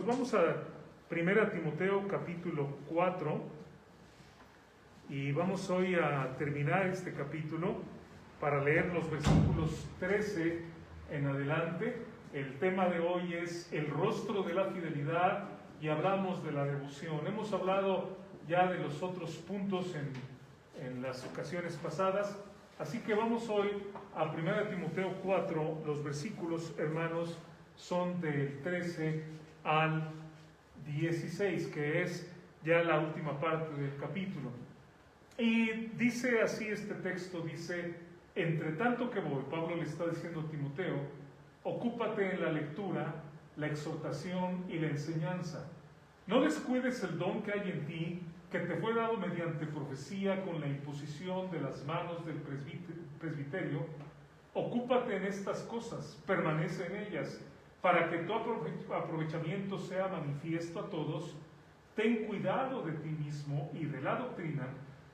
vamos a 1 Timoteo capítulo 4 y vamos hoy a terminar este capítulo para leer los versículos 13 en adelante. El tema de hoy es el rostro de la fidelidad y hablamos de la devoción. Hemos hablado ya de los otros puntos en las ocasiones pasadas, así que vamos hoy a 1 Timoteo 4, los versículos, hermanos, son del 13 al 16, que es ya la última parte del capítulo. Y dice así este texto, dice: entre tanto que voy, Pablo le está diciendo a Timoteo, ocúpate en la lectura, la exhortación y la enseñanza. No descuides el don que hay en ti, que te fue dado mediante profecía con la imposición de las manos del presbiterio. Ocúpate en estas cosas, permanece en ellas, para que tu aprovechamiento sea manifiesto a todos. Ten cuidado de ti mismo y de la doctrina,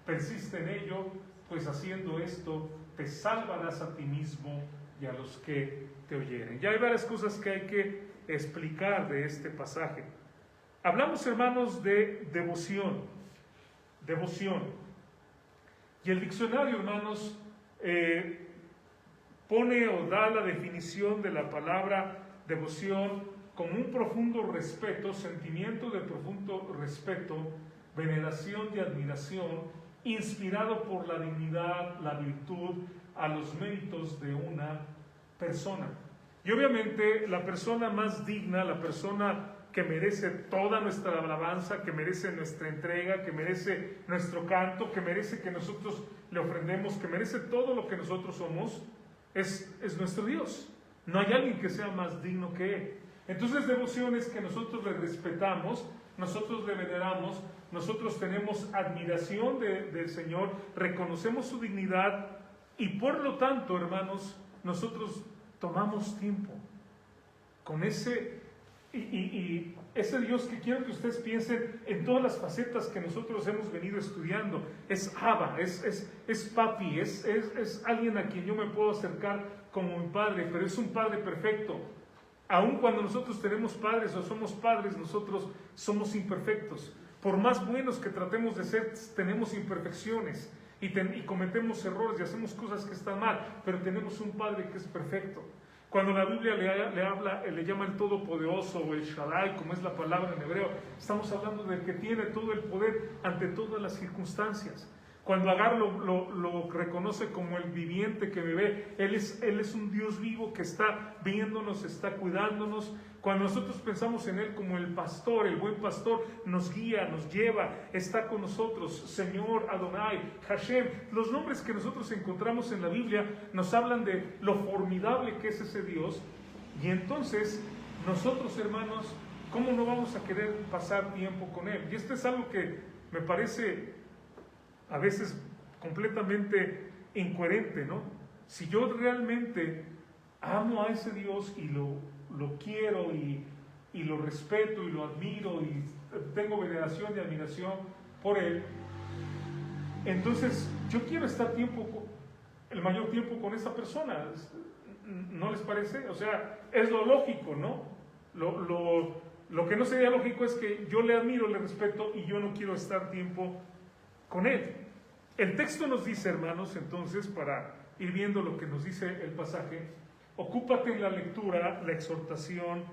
persiste en ello, pues haciendo esto te salvarás a ti mismo y a los que te oyeren. Ya hay varias cosas que hay que explicar de este pasaje. Hablamos, hermanos, de devoción. Y el diccionario, hermanos, pone o da la definición de la palabra devoción como un profundo respeto, sentimiento de profundo respeto, veneración y admiración, inspirado por la dignidad, la virtud, a los méritos de una persona. Y obviamente la persona más digna, la persona que merece toda nuestra alabanza, que merece nuestra entrega, que merece nuestro canto, que merece que nosotros le ofrendemos, que merece todo lo que nosotros somos, es nuestro Dios. No hay alguien que sea más digno que Él. Entonces, devoción es que nosotros le respetamos, nosotros le veneramos, nosotros tenemos admiración del Señor, reconocemos su dignidad y por lo tanto, hermanos, nosotros tomamos tiempo con ese Dios que quiero que ustedes piensen en todas las facetas que nosotros hemos venido estudiando. Es Abba, es Papi, es alguien a quien yo me puedo acercar como mi padre, pero es un padre perfecto. Aun cuando nosotros tenemos padres o somos padres, nosotros somos imperfectos. Por más buenos que tratemos de ser, tenemos imperfecciones y cometemos errores y hacemos cosas que están mal, pero tenemos un Padre que es perfecto. Cuando la Biblia le llama el Todopoderoso o el Shaddai, como es la palabra en hebreo, estamos hablando del que tiene todo el poder ante todas las circunstancias. Cuando Agar lo reconoce como el viviente que me ve, Él es un Dios vivo que está viéndonos, está cuidándonos. Cuando nosotros pensamos en Él como el pastor, el buen pastor, nos guía, nos lleva, está con nosotros. Señor, Adonai, Hashem, los nombres que nosotros encontramos en la Biblia nos hablan de lo formidable que es ese Dios. Y entonces, nosotros, hermanos, ¿cómo no vamos a querer pasar tiempo con Él? Y esto es algo que me parece a veces completamente incoherente, ¿no? Si yo realmente amo a ese Dios y lo quiero y lo respeto y lo admiro y tengo veneración y admiración por Él, entonces yo quiero estar el mayor tiempo con esa persona. ¿No les parece? O sea, es lo lógico, ¿no? Lo que no sería lógico es que yo le admiro, le respeto y yo no quiero estar tiempo con Él. El texto nos dice, hermanos, entonces, para ir viendo lo que nos dice el pasaje, ocúpate en la lectura, la exhortación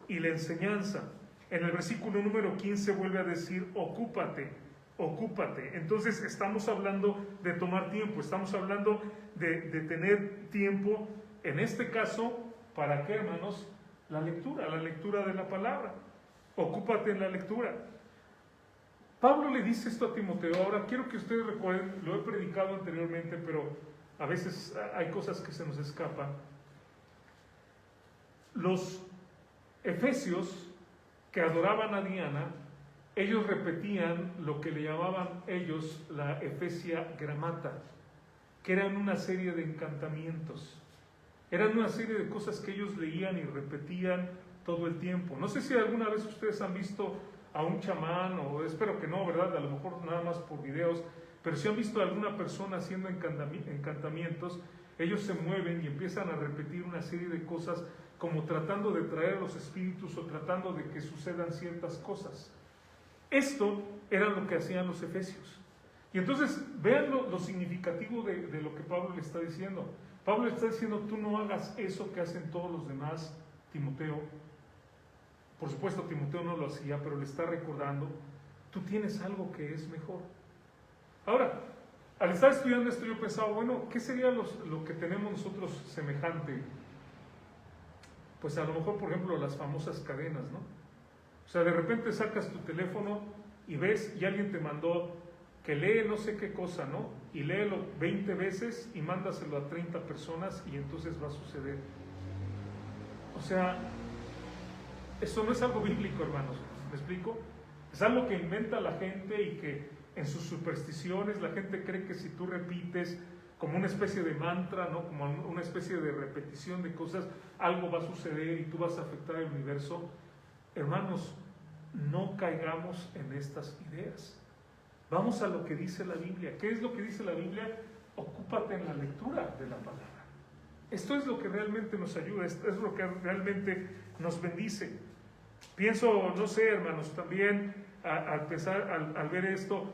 y la enseñanza. En el versículo número 15 vuelve a decir, ocúpate. Entonces estamos hablando de tomar tiempo, estamos hablando de tener tiempo, en este caso, ¿para qué, hermanos? La lectura de la palabra. Ocúpate en la lectura. Pablo le dice esto a Timoteo. Ahora quiero que ustedes recuerden, lo he predicado anteriormente, pero a veces hay cosas que se nos escapan. Los efesios que adoraban a Diana, ellos repetían lo que le llamaban ellos la Efesia Gramata, que eran una serie de encantamientos, eran una serie de cosas que ellos leían y repetían todo el tiempo. No sé si alguna vez ustedes han visto a un chamán, o espero que no, ¿verdad? A lo mejor nada más por videos, pero si han visto a alguna persona haciendo encantamientos, ellos se mueven y empiezan a repetir una serie de cosas como tratando de traer a los espíritus o tratando de que sucedan ciertas cosas. Esto era lo que hacían los efesios. Y entonces vean lo significativo de lo que Pablo le está diciendo. Pablo le está diciendo, tú no hagas eso que hacen todos los demás, Timoteo. Por supuesto, Timoteo no lo hacía, pero le está recordando, tú tienes algo que es mejor. Ahora, al estar estudiando esto, yo pensaba, bueno, ¿qué sería lo que tenemos nosotros semejante? Pues a lo mejor, por ejemplo, las famosas cadenas, ¿no? O sea, de repente sacas tu teléfono y ves, y alguien te mandó que lee no sé qué cosa, ¿no? Y léelo 20 veces y mándaselo a 30 personas y entonces va a suceder. O sea, eso no es algo bíblico, hermanos, ¿me explico? Es algo que inventa la gente y que en sus supersticiones la gente cree que si tú repites como una especie de mantra, ¿no? Como una especie de repetición de cosas, algo va a suceder y tú vas a afectar el universo. Hermanos, no caigamos en estas ideas. Vamos a lo que dice la Biblia. ¿Qué es lo que dice la Biblia? Ocúpate en la lectura de la palabra. Esto es lo que realmente nos ayuda, esto es lo que realmente nos bendice. Pienso, no sé, hermanos, también al ver esto,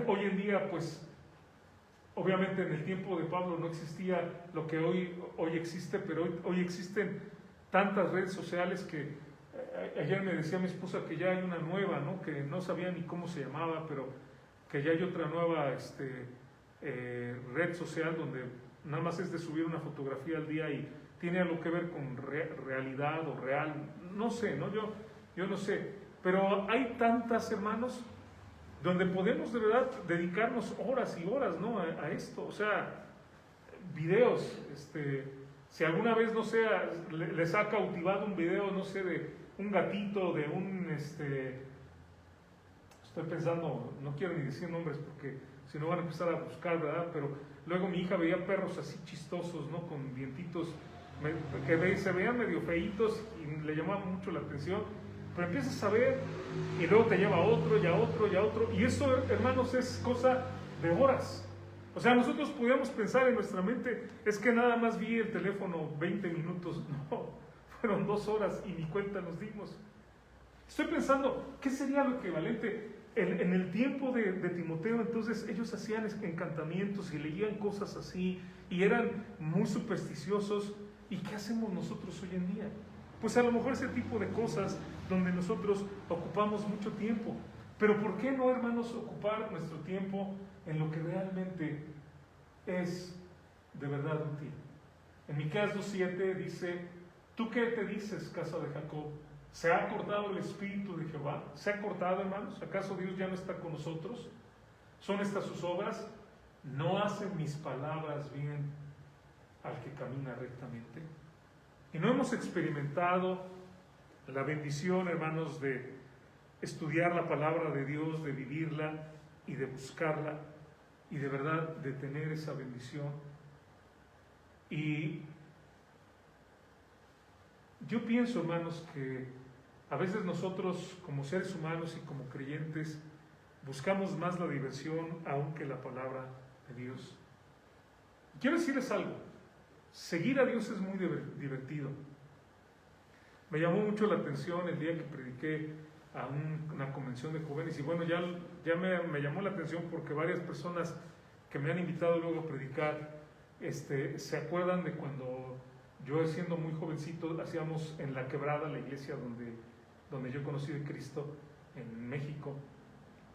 hoy en día, pues, obviamente en el tiempo de Pablo no existía lo que hoy existe, pero hoy existen tantas redes sociales que ayer me decía mi esposa que ya hay una nueva, ¿no? Que no sabía ni cómo se llamaba, pero que ya hay otra nueva red social donde nada más es de subir una fotografía al día y tiene algo que ver con realidad o real, no sé, ¿no? Yo no sé, pero hay tantas, hermanos, donde podemos de verdad dedicarnos horas y horas, ¿no? a esto, o sea, videos, si alguna vez, no sé, les ha cautivado un video, no sé, de un gatito, de un, estoy pensando, no quiero ni decir nombres porque si no van a empezar a buscar, ¿verdad? Pero luego mi hija veía perros así chistosos, ¿no? Con dientitos que se veían medio feitos y le llamaba mucho la atención, pero empiezas a ver y luego te lleva a otro y a otro y a otro, y eso, hermanos, es cosa de horas. O sea, nosotros podíamos pensar en nuestra mente, es que nada más vi el teléfono 20 minutos, no, fueron 2 horas y ni cuenta nos dimos. Estoy pensando, ¿qué sería lo equivalente? En el tiempo de Timoteo, entonces ellos hacían encantamientos y leían cosas así y eran muy supersticiosos. ¿Y qué hacemos nosotros hoy en día? Pues a lo mejor ese tipo de cosas donde nosotros ocupamos mucho tiempo. Pero ¿por qué no, hermanos, ocupar nuestro tiempo en lo que realmente es de verdad útil? En Miqueas 2:7 dice, ¿tú qué te dices, casa de Jacob? ¿Se ha cortado el espíritu de Jehová? ¿Se ha cortado, hermanos? ¿Acaso Dios ya no está con nosotros? ¿Son estas sus obras? ¿No hacen mis palabras bien al que camina rectamente? Y no hemos experimentado la bendición, hermanos, de estudiar la palabra de Dios, de vivirla y de buscarla y de verdad de tener esa bendición. Y yo pienso, hermanos, que a veces nosotros como seres humanos y como creyentes buscamos más la diversión aún que la palabra de Dios. Quiero decirles algo, seguir a Dios es muy divertido. Me llamó mucho la atención el día que prediqué a una convención de jóvenes y bueno, ya me llamó la atención porque varias personas que me han invitado luego a predicar se acuerdan de cuando yo, siendo muy jovencito, hacíamos en La Quebrada, la iglesia donde yo conocí a Cristo, en México,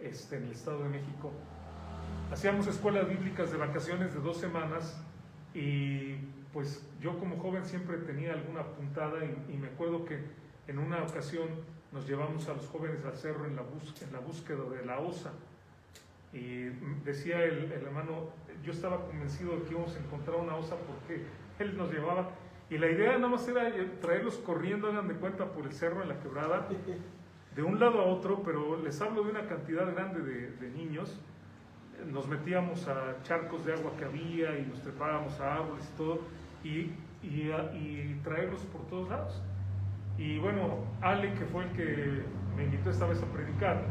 en el Estado de México. Hacíamos escuelas bíblicas de vacaciones de 2 semanas y pues yo como joven siempre tenía alguna puntada y me acuerdo que en una ocasión nos llevamos a los jóvenes al cerro en la búsqueda de la osa. Y decía el hermano, yo estaba convencido de que íbamos a encontrar una osa porque él nos llevaba. Y la idea nada más era traerlos corriendo, hagan de cuenta, por el cerro en La Quebrada, de un lado a otro, pero les hablo de una cantidad grande de niños. Nos metíamos a charcos de agua que había y nos trepábamos a árboles y todo, y traerlos por todos lados. Y bueno, Ale, que fue el que me invitó esta vez a predicar,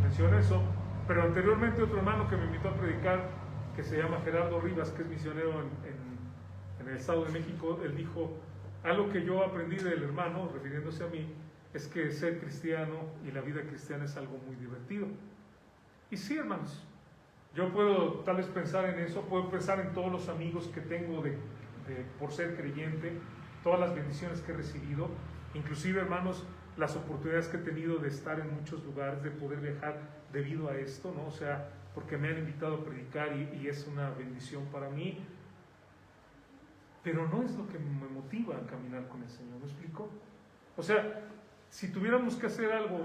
mencionó eso, pero anteriormente otro hermano que me invitó a predicar, que se llama Gerardo Rivas, que es misionero en el Estado de México, él dijo, Algo que yo aprendí del hermano, refiriéndose a mí, es que ser cristiano y la vida cristiana es algo muy divertido. Y sí, hermanos, yo puedo tal vez pensar en eso, puedo pensar en todos los amigos que tengo por ser creyente, todas las bendiciones que he recibido, inclusive, hermanos, las oportunidades que he tenido de estar en muchos lugares, de poder viajar debido a esto, ¿no? O sea, porque me han invitado a predicar y es una bendición para mí, pero no es lo que me motiva a caminar con el Señor, ¿me explico? O sea, si tuviéramos que hacer algo,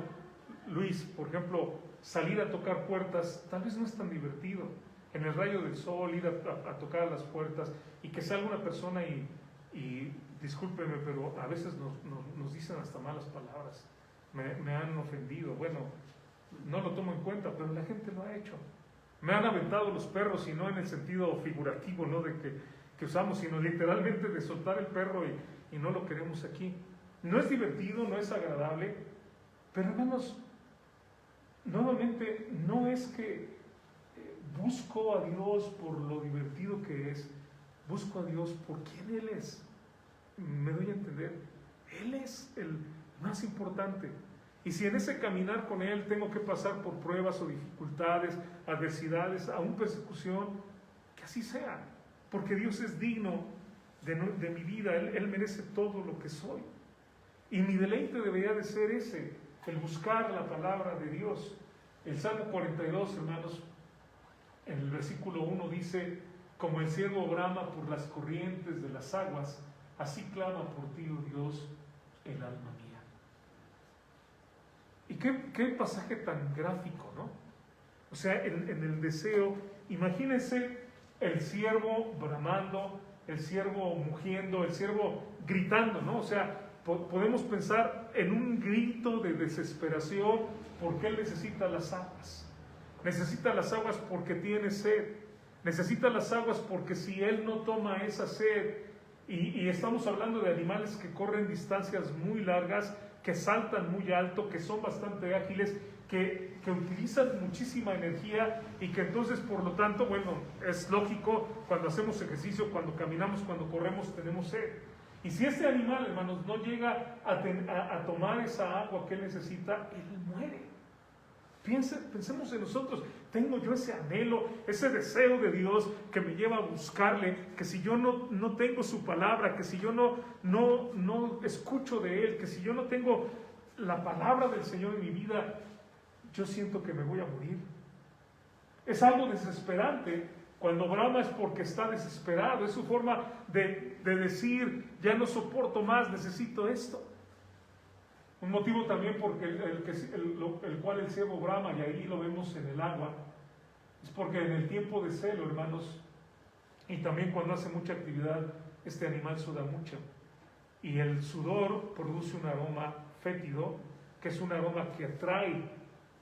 Luis, por ejemplo, salir a tocar puertas, tal vez no es tan divertido. En el rayo del sol, ir a tocar a las puertas y que salga una persona y discúlpeme, pero a veces nos dicen hasta malas palabras. Me han ofendido. Bueno, no lo tomo en cuenta, pero la gente lo ha hecho. Me han aventado los perros, y no en el sentido figurativo, ¿no?, de que usamos, sino literalmente de soltar el perro y no lo queremos aquí. No es divertido, no es agradable, pero hermanos, nuevamente no es que busco a Dios por lo divertido que es, busco a Dios por quien Él es. Me doy a entender, Él es el más importante. Y si en ese caminar con Él tengo que pasar por pruebas o dificultades, adversidades, aún persecución, que así sea, porque Dios es digno de mi vida, Él merece todo lo que soy. Y mi deleite debería de ser ese, el buscar la palabra de Dios. El Salmo 42, hermanos, en el versículo 1 dice: como el ciervo brama por las corrientes de las aguas, así clama por ti, oh Dios, el alma mía. Y qué pasaje tan gráfico, ¿no? O sea, en el deseo, imagínense el ciervo bramando, el ciervo mugiendo, el ciervo gritando, ¿no? O sea, podemos pensar en un grito de desesperación porque él necesita las aguas. Necesita las aguas porque tiene sed. Necesita las aguas porque si él no toma esa sed, y estamos hablando de animales que corren distancias muy largas, que saltan muy alto, que son bastante ágiles, que utilizan muchísima energía y que entonces, por lo tanto, bueno, es lógico, cuando hacemos ejercicio, cuando caminamos, cuando corremos, tenemos sed. Y si este animal, hermanos, no llega a tomar esa agua que él necesita, él muere. Pensemos en nosotros. Tengo yo ese anhelo, ese deseo de Dios que me lleva a buscarle, que si yo no tengo su palabra, que si yo no escucho de Él, que si yo no tengo la palabra del Señor en mi vida, yo siento que me voy a morir. Es algo desesperante. Cuando brama es porque está desesperado, es su forma de decir: ya no soporto más, necesito esto. Un motivo también porque el cual el ciervo brama, y ahí lo vemos en el agua, es porque en el tiempo de celo, hermanos, y también cuando hace mucha actividad, este animal suda mucho. Y el sudor produce un aroma fétido, que es un aroma que atrae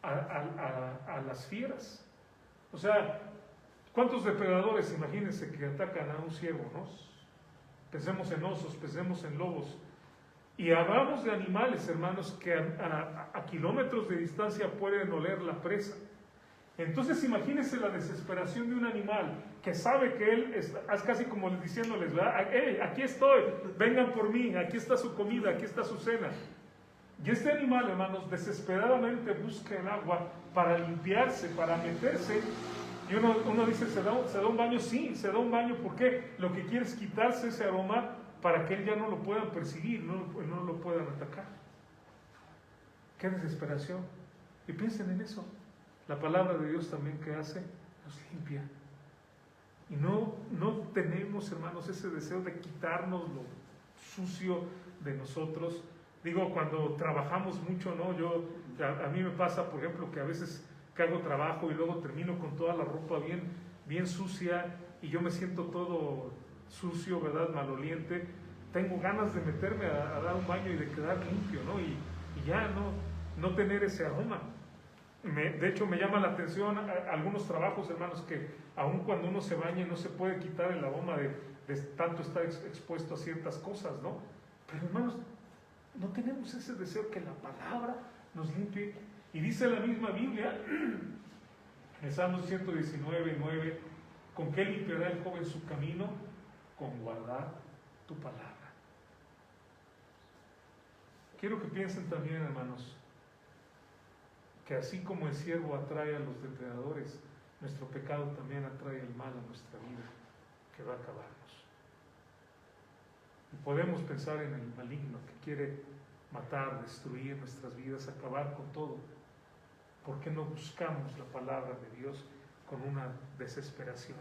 a las fieras. O sea, ¿cuántos depredadores, imagínense, que atacan a un ciervo, no? Pensemos en osos, pensemos en lobos. Y hablamos de animales, hermanos, que a kilómetros de distancia pueden oler la presa. Entonces imagínense la desesperación de un animal que sabe que él es casi como diciéndoles, ¿verdad? Hey, aquí estoy, vengan por mí, aquí está su comida, aquí está su cena. Y este animal, hermanos, desesperadamente busca el agua para limpiarse, para meterse. Y uno dice, ¿se da un baño? Sí, se da un baño. ¿Por qué? Lo que quiere es quitarse ese aroma para que él ya no lo puedan perseguir, no lo puedan atacar. ¡Qué desesperación! Y piensen en eso. La palabra de Dios también, ¿qué hace? Nos limpia. Y no tenemos, hermanos, ese deseo de quitarnos lo sucio de nosotros. Digo, cuando trabajamos mucho, ¿no? A mí me pasa, por ejemplo, que a veces que hago trabajo y luego termino con toda la ropa bien sucia y yo me siento todo sucio, ¿verdad? Maloliente. Tengo ganas de meterme a dar un baño y de quedar limpio, ¿no? Y ya no tener ese aroma. De hecho, me llama la atención algunos trabajos, hermanos, que aun cuando uno se baña no se puede quitar el aroma de tanto estar expuesto a ciertas cosas, ¿no? Pero, hermanos, no tenemos ese deseo que la palabra nos limpie. Y dice la misma Biblia, en Salmos 119:9, ¿con qué limpiará el joven su camino? Con guardar tu palabra. quiero que piensen también, hermanos, que así como el siervo atrae a los depredadores, nuestro pecado también atrae el mal a nuestra vida, que va a acabarnos. Y podemos pensar en el maligno que quiere matar, destruir nuestras vidas, acabar con todo. ¿Por qué no buscamos la palabra de Dios con una desesperación?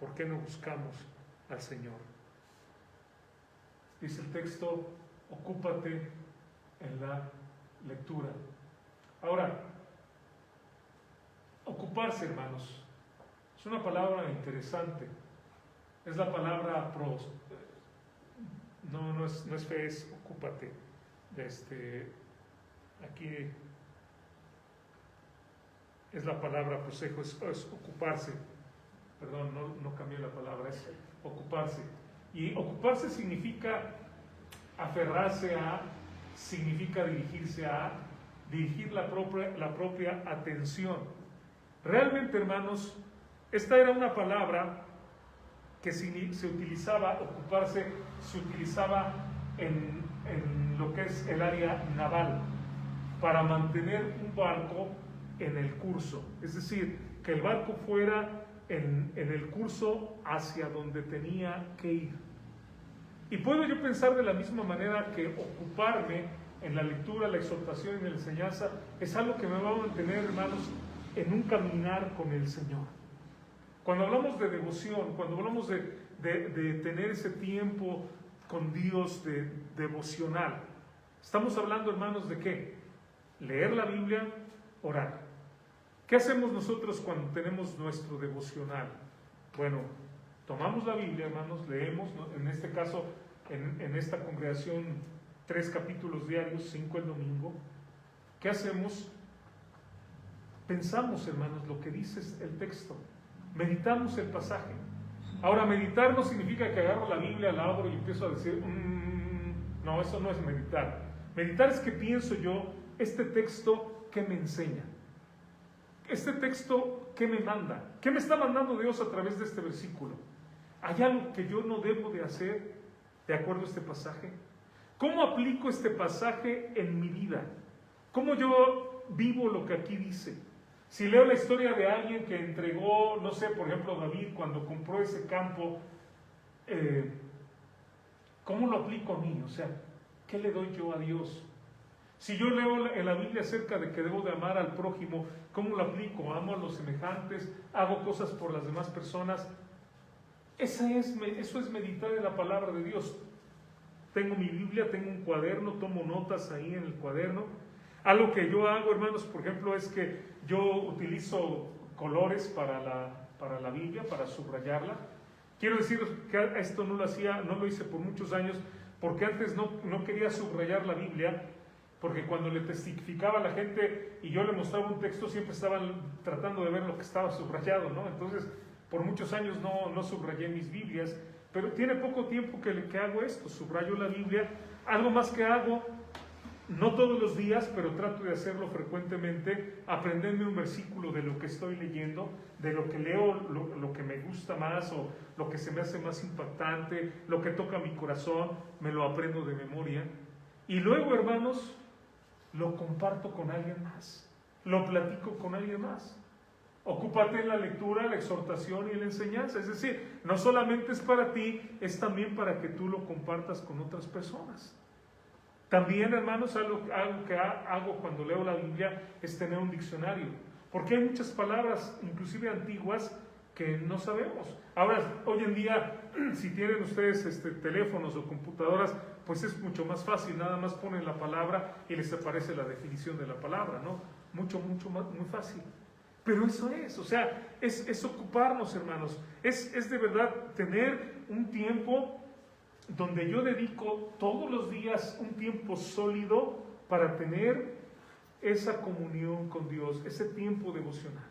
¿Por qué no buscamos al Señor? Dice el texto, ocúpate en la lectura. Ahora, ocuparse, hermanos, es una palabra interesante. Es la palabra pros. No es fe, es ocúpate. Aquí es la palabra prosejo, es ocuparse. Perdón, no cambié la palabra, es ocuparse. Y ocuparse significa aferrarse a, significa dirigirse a, dirigir la propia atención. Realmente, hermanos, esta era una palabra que se utilizaba, ocuparse, se utilizaba en lo que es el área naval, para mantener un barco en el curso. Es decir, que el barco fuera en el curso hacia donde tenía que ir. Y puedo yo pensar de la misma manera que ocuparme en la lectura, la exhortación y en la enseñanza es algo que me va a mantener, hermanos, en un caminar con el Señor. Cuando hablamos de devoción, cuando hablamos de tener ese tiempo con Dios devocional, estamos hablando, hermanos, ¿de qué? Leer la Biblia, orar. ¿Qué hacemos nosotros cuando tenemos nuestro devocional? Bueno, tomamos la Biblia, hermanos, leemos, ¿no? En este caso, en esta congregación, 3 capítulos diarios, 5 el domingo. ¿Qué hacemos? Pensamos, hermanos, lo que dice el texto. Meditamos el pasaje. Ahora, meditar no significa que agarro la Biblia, la abro y empiezo a decir, no, eso no es meditar. Meditar es que pienso yo, este texto, ¿qué me enseña? Este texto, ¿qué me manda? ¿Qué me está mandando Dios a través de este versículo? ¿Hay algo que yo no debo de hacer de acuerdo a este pasaje? ¿Cómo aplico este pasaje en mi vida? ¿Cómo yo vivo lo que aquí dice? Si leo la historia de alguien que entregó, no sé, por ejemplo, David, cuando compró ese campo, ¿cómo lo aplico a mí? O sea, ¿qué le doy yo a Dios? Si yo leo en la Biblia acerca de que debo de amar al prójimo, ¿cómo lo aplico? ¿Amo a los semejantes? ¿Hago cosas por las demás personas? Eso es meditar en la palabra de Dios. Tengo mi Biblia, tengo un cuaderno, tomo notas ahí en el cuaderno. Algo que yo hago, hermanos, por ejemplo, es que yo utilizo colores para la Biblia, para subrayarla. Quiero deciros que esto no lo hice por muchos años, porque antes no quería subrayar la Biblia, porque cuando le testificaba a la gente y yo le mostraba un texto, siempre estaban tratando de ver lo que estaba subrayado, ¿no? Entonces, por muchos años no subrayé mis Biblias, pero tiene poco tiempo que hago esto, subrayo la Biblia. Algo más que hago, no todos los días, pero trato de hacerlo frecuentemente, aprenderme un versículo de lo que estoy leyendo, de lo que leo, lo que me gusta más o lo que se me hace más impactante, lo que toca mi corazón, me lo aprendo de memoria. Y luego, hermanos, lo comparto con alguien más, lo platico con alguien más. Ocúpate en la lectura, la exhortación y la enseñanza. Es decir, no solamente es para ti, es también para que tú lo compartas con otras personas. También, hermanos, algo que hago cuando leo la Biblia es tener un diccionario, porque hay muchas palabras, inclusive antiguas, que no sabemos. Ahora, hoy en día, si tienen ustedes teléfonos o computadoras, pues es mucho más fácil, nada más ponen la palabra y les aparece la definición de la palabra, ¿no? Mucho más, muy fácil. Pero eso es, o sea, es ocuparnos, hermanos, es de verdad tener un tiempo donde yo dedico todos los días un tiempo sólido para tener esa comunión con Dios, ese tiempo devocional.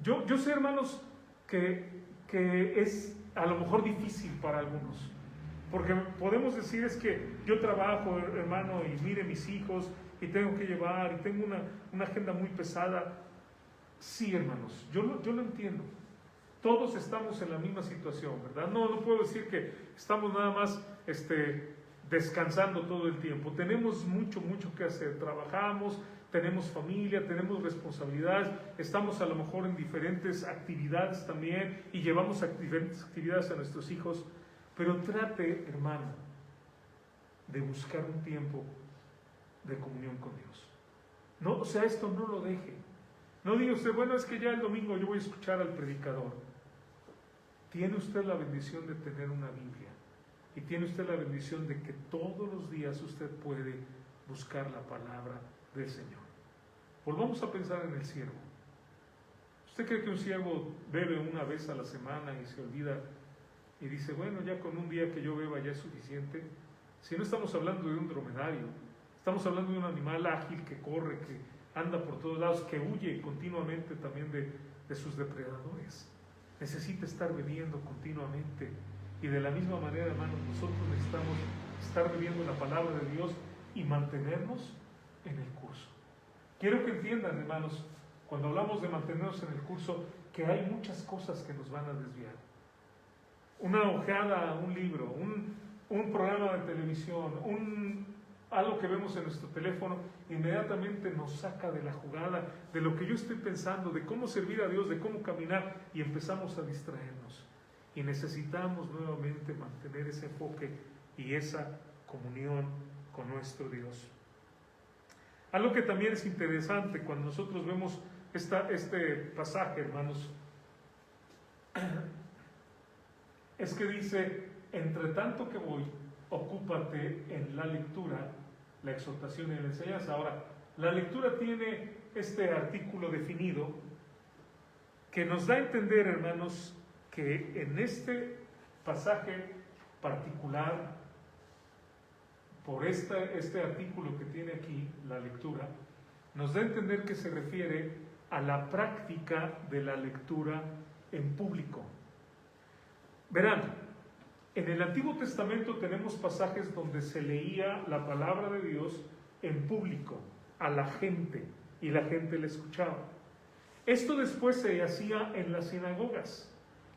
Yo sé, hermanos, que es a lo mejor difícil para algunos, porque podemos decir es que yo trabajo, hermano, y mire mis hijos, y tengo que llevar, y tengo una agenda muy pesada. Sí, hermanos, yo lo entiendo. Todos estamos en la misma situación, ¿verdad? No puedo decir que estamos nada más descansando todo el tiempo. Tenemos mucho que hacer. Trabajamos, tenemos familia, tenemos responsabilidades, estamos a lo mejor en diferentes actividades también y llevamos diferentes actividades a nuestros hijos. Pero trate, hermano, de buscar un tiempo de comunión con Dios. No, o sea, esto no lo deje. No diga usted, bueno, es que ya el domingo yo voy a escuchar al predicador. Tiene usted la bendición de tener una Biblia y tiene usted la bendición de que todos los días usted puede buscar la palabra del Señor. Volvamos a pensar en el siervo. ¿Usted cree que un siervo bebe una vez a la semana y se olvida y dice, bueno, ya con un día que yo beba ya es suficiente? Si no estamos hablando de un dromedario, estamos hablando de un animal ágil que corre, que anda por todos lados, que huye continuamente también de sus depredadores. Necesita estar bebiendo continuamente. Y de la misma manera, hermanos, nosotros necesitamos estar bebiendo la palabra de Dios y mantenernos en el curso. Quiero que entiendan, hermanos, cuando hablamos de mantenernos en el curso, que hay muchas cosas que nos van a desviar. Una ojeada a un libro, un programa de televisión, algo que vemos en nuestro teléfono, inmediatamente nos saca de la jugada, de lo que yo estoy pensando, de cómo servir a Dios, de cómo caminar, y empezamos a distraernos. Y necesitamos nuevamente mantener ese enfoque y esa comunión con nuestro Dios. Algo que también es interesante cuando nosotros vemos este pasaje, hermanos, es que dice, entre tanto que voy, ocúpate en la lectura, la exhortación y la enseñanza. Ahora, la lectura tiene este artículo definido que nos da a entender, hermanos, que en este pasaje particular, por este artículo que tiene aquí, la lectura, nos da a entender que se refiere a la práctica de la lectura en público. Verán, en el Antiguo Testamento tenemos pasajes donde se leía la palabra de Dios en público, a la gente, y la gente la escuchaba. Esto después se hacía en las sinagogas.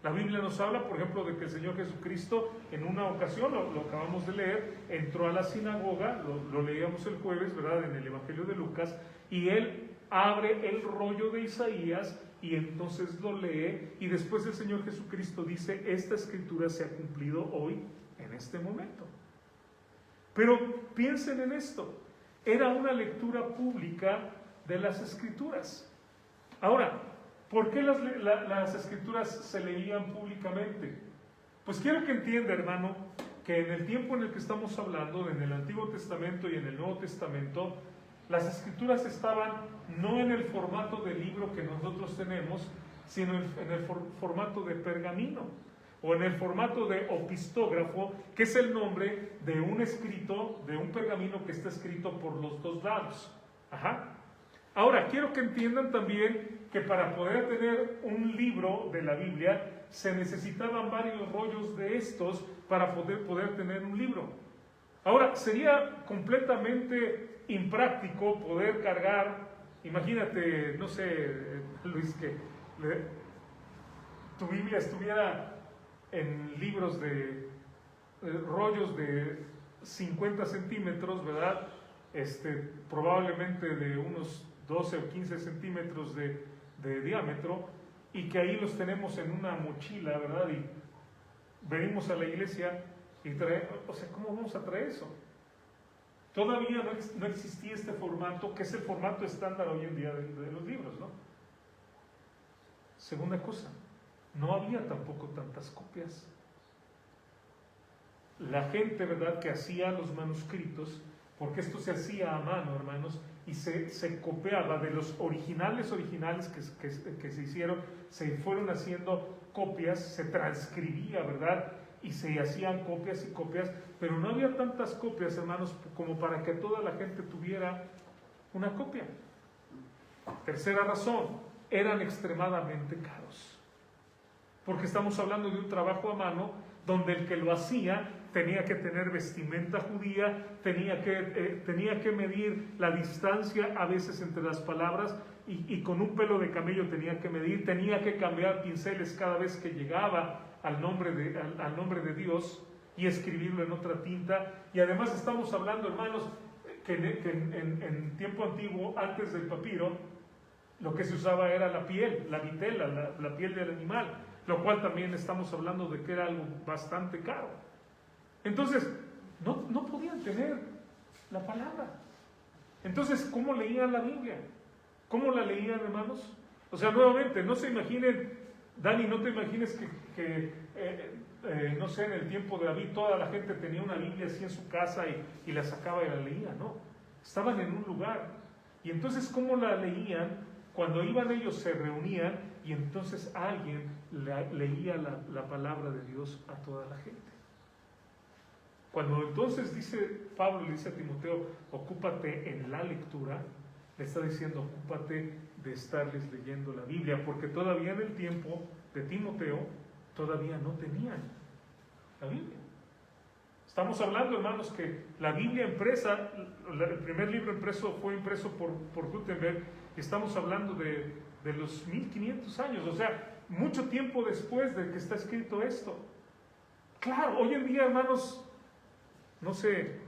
La Biblia nos habla, por ejemplo, de que el Señor Jesucristo en una ocasión, lo acabamos de leer, entró a la sinagoga, lo leíamos el jueves, ¿verdad?, en el Evangelio de Lucas, y él abre el rollo de Isaías y entonces lo lee, y después el Señor Jesucristo dice, esta escritura se ha cumplido hoy, en este momento. Pero piensen en esto, era una lectura pública de las escrituras. Ahora, ¿por qué las escrituras se leían públicamente? Pues quiero que entienda, hermano, que en el tiempo en el que estamos hablando, en el Antiguo Testamento y en el Nuevo Testamento, las escrituras estaban no en el formato de libro que nosotros tenemos, sino en el formato de pergamino, o en el formato de opistógrafo, que es el nombre de un escrito, de un pergamino que está escrito por los dos lados. Ahora, quiero que entiendan también que para poder tener un libro de la Biblia, se necesitaban varios rollos de estos para poder tener un libro. Ahora, sería completamente impráctico poder cargar, imagínate, no sé, Luis, que tu Biblia estuviera en libros de rollos de 50 centímetros, ¿verdad? Probablemente de unos 12 o 15 centímetros de diámetro, y que ahí los tenemos en una mochila, ¿verdad? Y venimos a la iglesia y ¿cómo vamos a traer eso? Todavía no existía este formato, que es el formato estándar hoy en día de los libros, ¿no? Segunda cosa, no había tampoco tantas copias. La gente, ¿verdad?, que hacía los manuscritos, porque esto se hacía a mano, hermanos, y se copiaba de los originales que se hicieron, se fueron haciendo copias, se transcribía, ¿verdad?, y se hacían copias y copias, pero no había tantas copias, hermanos, como para que toda la gente tuviera una copia. Tercera razón, eran extremadamente caros, porque estamos hablando de un trabajo a mano donde el que lo hacía tenía que tener vestimenta judía, tenía que medir la distancia a veces entre las palabras, y con un pelo de camello tenía que medir, tenía que cambiar pinceles cada vez que llegaba al nombre de Dios. y escribirlo en otra tinta. Y además estamos hablando, hermanos, que en tiempo antiguo, antes del papiro, lo que se usaba era la piel, la vitela, la piel del animal, lo cual también estamos hablando de que era algo bastante caro. Entonces, no podían tener la palabra. Entonces, ¿cómo leían la Biblia? ¿Cómo la leían, hermanos? O sea, nuevamente, no se imaginen, Dani, no te imagines que no sé, en el tiempo de David toda la gente tenía una Biblia así en su casa y la sacaba y la leía, no. Estaban en un lugar. Y entonces, ¿cómo la leían? Cuando iban ellos se reunían y entonces alguien leía la palabra de Dios a toda la gente. Cuando entonces Pablo le dice a Timoteo, ocúpate en la lectura, le está diciendo, ocúpate de estarles leyendo la Biblia, porque todavía en el tiempo de Timoteo, todavía no tenían la Biblia. Estamos hablando, hermanos, que la Biblia impresa, el primer libro impreso fue impreso por Gutenberg, y estamos hablando de los 1500 años, o sea, mucho tiempo después de que está escrito esto. Claro, hoy en día, hermanos, no sé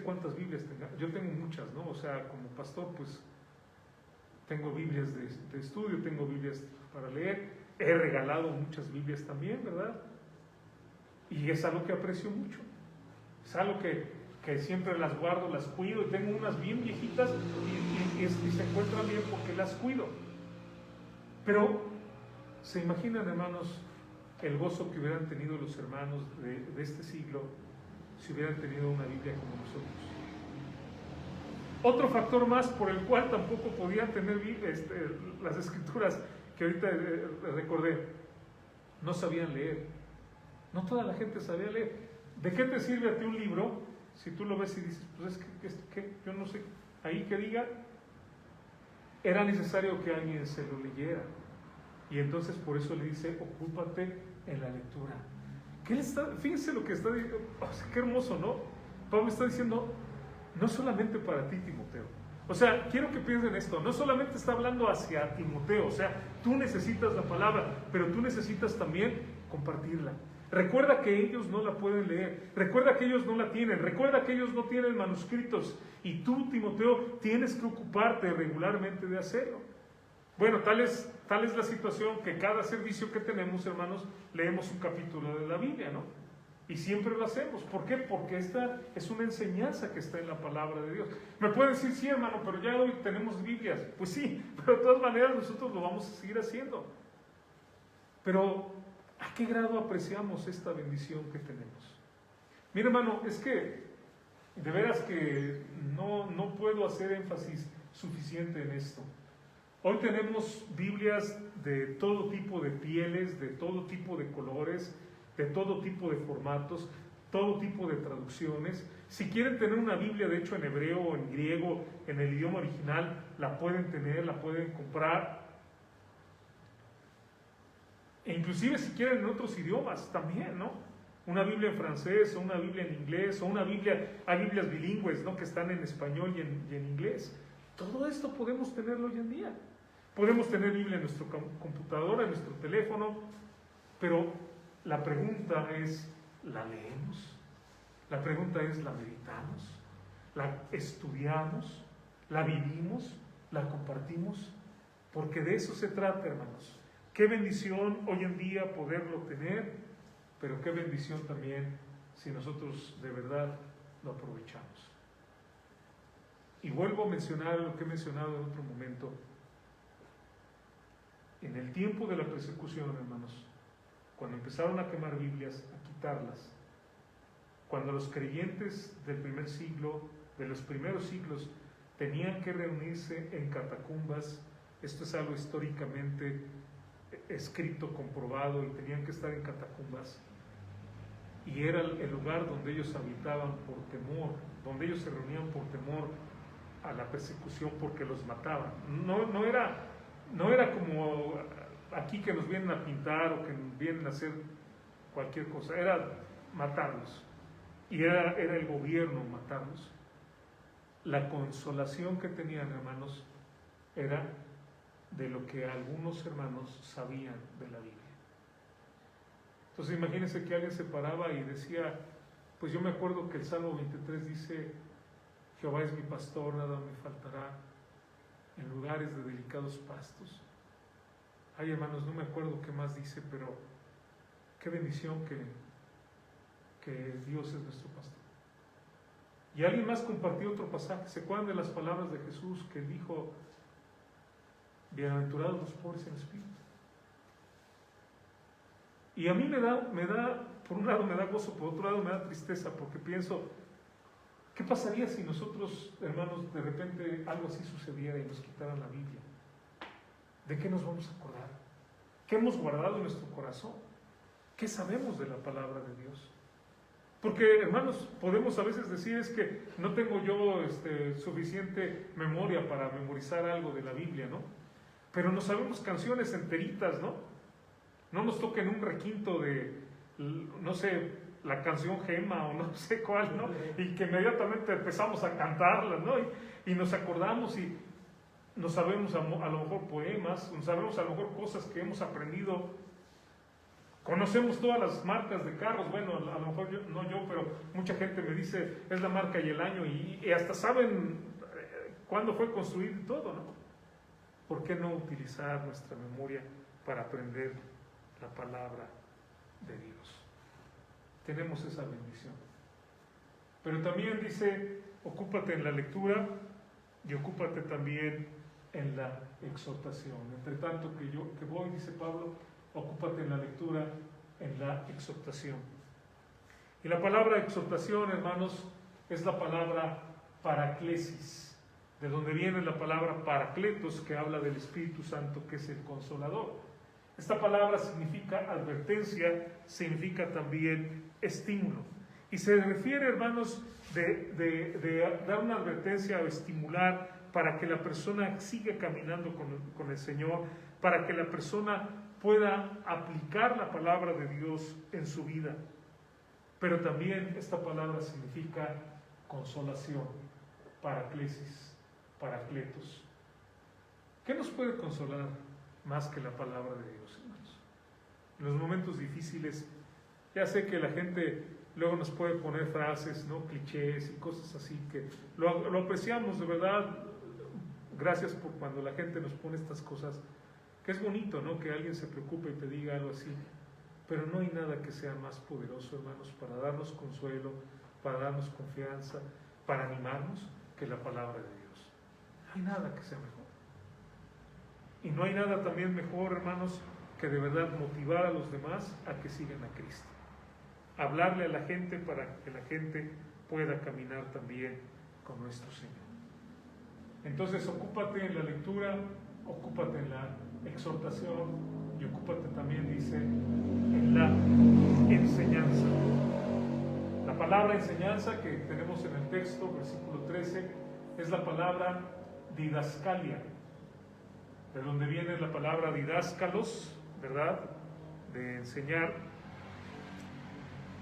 cuántas Biblias tenga. Yo tengo muchas, ¿no? O sea, como pastor, pues tengo Biblias de estudio, tengo Biblias para leer. He regalado muchas Biblias también, ¿verdad? Y es algo que aprecio mucho. Es algo que siempre las guardo, las cuido. Y tengo unas bien viejitas y se encuentran bien porque las cuido. Pero, ¿se imaginan, hermanos, el gozo que hubieran tenido los hermanos de este siglo si hubieran tenido una Biblia como nosotros? Otro factor más por el cual tampoco podían tener las escrituras que ahorita recordé, no sabían leer. No toda la gente sabía leer. ¿De qué te sirve a ti un libro si tú lo ves y dices, pues es que yo no sé ahí que diga? Era necesario que alguien se lo leyera. Y entonces por eso le dice, ocúpate en la lectura. Fíjense lo que está diciendo, oh, qué hermoso, ¿no? Pablo está diciendo, no solamente para ti, Timoteo. O sea, quiero que piensen esto, no solamente está hablando hacia Timoteo, o sea, tú necesitas la palabra, pero tú necesitas también compartirla. Recuerda que ellos no la pueden leer, recuerda que ellos no la tienen, recuerda que ellos no tienen manuscritos, y tú, Timoteo, tienes que ocuparte regularmente de hacerlo. Bueno, tal es la situación que cada servicio que tenemos, hermanos, leemos un capítulo de la Biblia, ¿no? Y siempre lo hacemos. ¿Por qué? Porque esta es una enseñanza que está en la palabra de Dios. Me pueden decir, sí, hermano, pero ya hoy tenemos Biblias. Pues sí, pero de todas maneras nosotros lo vamos a seguir haciendo. Pero, ¿a qué grado apreciamos esta bendición que tenemos? Mira, hermano, es que de veras que no puedo hacer énfasis suficiente en esto. Hoy tenemos Biblias de todo tipo de pieles, de todo tipo de colores, de todo tipo de formatos, todo tipo de traducciones. Si quieren tener una Biblia, de hecho en hebreo o en griego, en el idioma original, la pueden tener, la pueden comprar. E inclusive si quieren en otros idiomas también, ¿no? Una Biblia en francés, o una Biblia en inglés, o una Biblia, hay Biblias bilingües, ¿no? Que están en español y en inglés. Todo esto podemos tenerlo hoy en día. Podemos tener Biblia en nuestra computadora, en nuestro teléfono, pero la pregunta es, ¿la leemos? La pregunta es, ¿la meditamos? ¿La estudiamos? ¿La vivimos? ¿La compartimos? Porque de eso se trata, hermanos. Qué bendición hoy en día poderlo tener, pero qué bendición también si nosotros de verdad lo aprovechamos. Y vuelvo a mencionar lo que he mencionado en otro momento. En el tiempo de la persecución, hermanos, cuando empezaron a quemar Biblias, a quitarlas, cuando los creyentes del primer siglo, de los primeros siglos, tenían que reunirse en catacumbas, esto es algo históricamente escrito, comprobado, y tenían que estar en catacumbas, y era el lugar donde ellos habitaban por temor, donde ellos se reunían por temor a la persecución porque los mataban. No era como aquí que nos vienen a pintar o que nos vienen a hacer cualquier cosa, era matarlos. Y era el gobierno matarlos. La consolación que tenían, hermanos, era de lo que algunos hermanos sabían de la Biblia. Entonces imagínense que alguien se paraba y decía, pues yo me acuerdo que el Salmo 23 dice, Jehová es mi pastor, nada me faltará, en lugares de delicados pastos. Ay, hermanos, no me acuerdo qué más dice, pero qué bendición que Dios es nuestro pastor. Y alguien más compartió otro pasaje. ¿Se acuerdan de las palabras de Jesús que dijo, bienaventurados los pobres en espíritu? Y a mí me da, por un lado me da gozo, por otro lado me da tristeza, porque pienso, ¿qué pasaría si nosotros, hermanos, de repente algo así sucediera y nos quitaran la Biblia? ¿De qué nos vamos a acordar? ¿Qué hemos guardado en nuestro corazón? ¿Qué sabemos de la palabra de Dios? Porque, hermanos, podemos a veces decir es que no tengo yo suficiente memoria para memorizar algo de la Biblia, ¿no? Pero no sabemos canciones enteritas, ¿no? No nos toquen un requinto de, no sé, la canción Gema o no sé cuál, ¿no? Y que inmediatamente empezamos a cantarla, ¿no? Y nos acordamos y no sabemos a lo mejor poemas, no sabemos a lo mejor cosas que hemos aprendido. Conocemos todas las marcas de carros, bueno, a lo mejor no yo, pero mucha gente me dice es la marca y el año y hasta saben cuándo fue construido y todo, ¿no? ¿Por qué no utilizar nuestra memoria para aprender la palabra de Dios? Tenemos esa bendición. Pero también dice, ocúpate en la lectura y ocúpate también en la exhortación. Entre tanto que voy, dice Pablo, ocúpate en la lectura, en la exhortación. Y la palabra exhortación, hermanos, es la palabra paraclesis, de donde viene la palabra paracletos, que habla del Espíritu Santo, que es el Consolador. Esta palabra significa advertencia, significa también estímulo. Y se refiere, hermanos, de dar una advertencia o estimular para que la persona siga caminando con el Señor, para que la persona pueda aplicar la palabra de Dios en su vida. Pero también esta palabra significa consolación, paraclesis, paracletos. ¿Qué nos puede consolar más que la palabra de Dios, hermanos? En los momentos difíciles, ya sé que la gente luego nos puede poner frases, ¿no? Clichés y cosas así, que lo apreciamos de verdad. Gracias por cuando la gente nos pone estas cosas, que es bonito, ¿no? Que alguien se preocupe y te diga algo así, pero no hay nada que sea más poderoso, hermanos, para darnos consuelo, para darnos confianza, para animarnos, que la palabra de Dios. No hay nada que sea mejor. Y no hay nada también mejor, hermanos, que de verdad motivar a los demás a que sigan a Cristo. Hablarle a la gente para que la gente pueda caminar también con nuestro Señor. Entonces, ocúpate en la lectura, ocúpate en la exhortación y ocúpate también, dice, en la enseñanza. La palabra enseñanza que tenemos en el texto, versículo 13, es la palabra didascalia, de donde viene la palabra didáscalos, ¿verdad? De enseñar.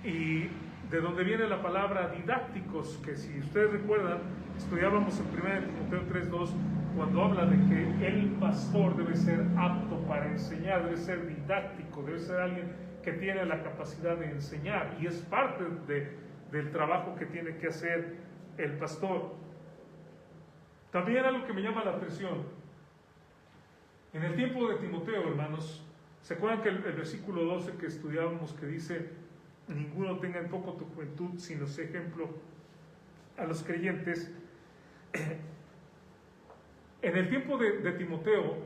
Y de donde viene la palabra didácticos, que si ustedes recuerdan, estudiábamos en 1 Timoteo 3:2, cuando habla de que el pastor debe ser apto para enseñar, debe ser didáctico, debe ser alguien que tiene la capacidad de enseñar, y es parte del trabajo que tiene que hacer el pastor. También algo que me llama la atención, en el tiempo de Timoteo, hermanos, ¿se acuerdan que el versículo 12 que estudiábamos, que dice, ninguno tenga en poco tu juventud, sino sea ejemplo a los creyentes? En el tiempo de Timoteo,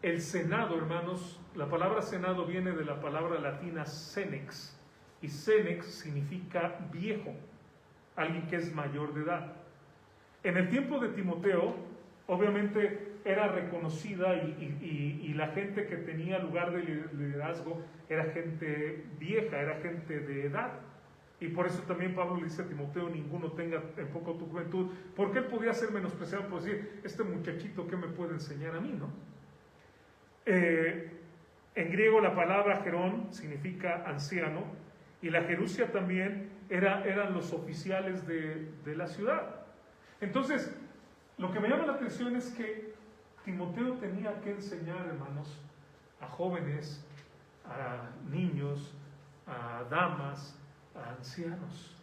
el senado, hermanos, la palabra senado viene de la palabra latina senex, y senex significa viejo, alguien que es mayor de edad. En el tiempo de Timoteo, obviamente era reconocida y la gente que tenía lugar de liderazgo era gente vieja, era gente de edad. Y por eso también Pablo le dice a Timoteo, ninguno tenga en poco tu juventud, porque él podía ser menospreciado por decir, este muchachito, ¿qué me puede enseñar a mí, no? En griego la palabra gerón significa anciano, y la gerusia también eran los oficiales de la ciudad. Entonces, lo que me llama la atención es que Timoteo tenía que enseñar, hermanos, a jóvenes, a niños, a damas, a ancianos.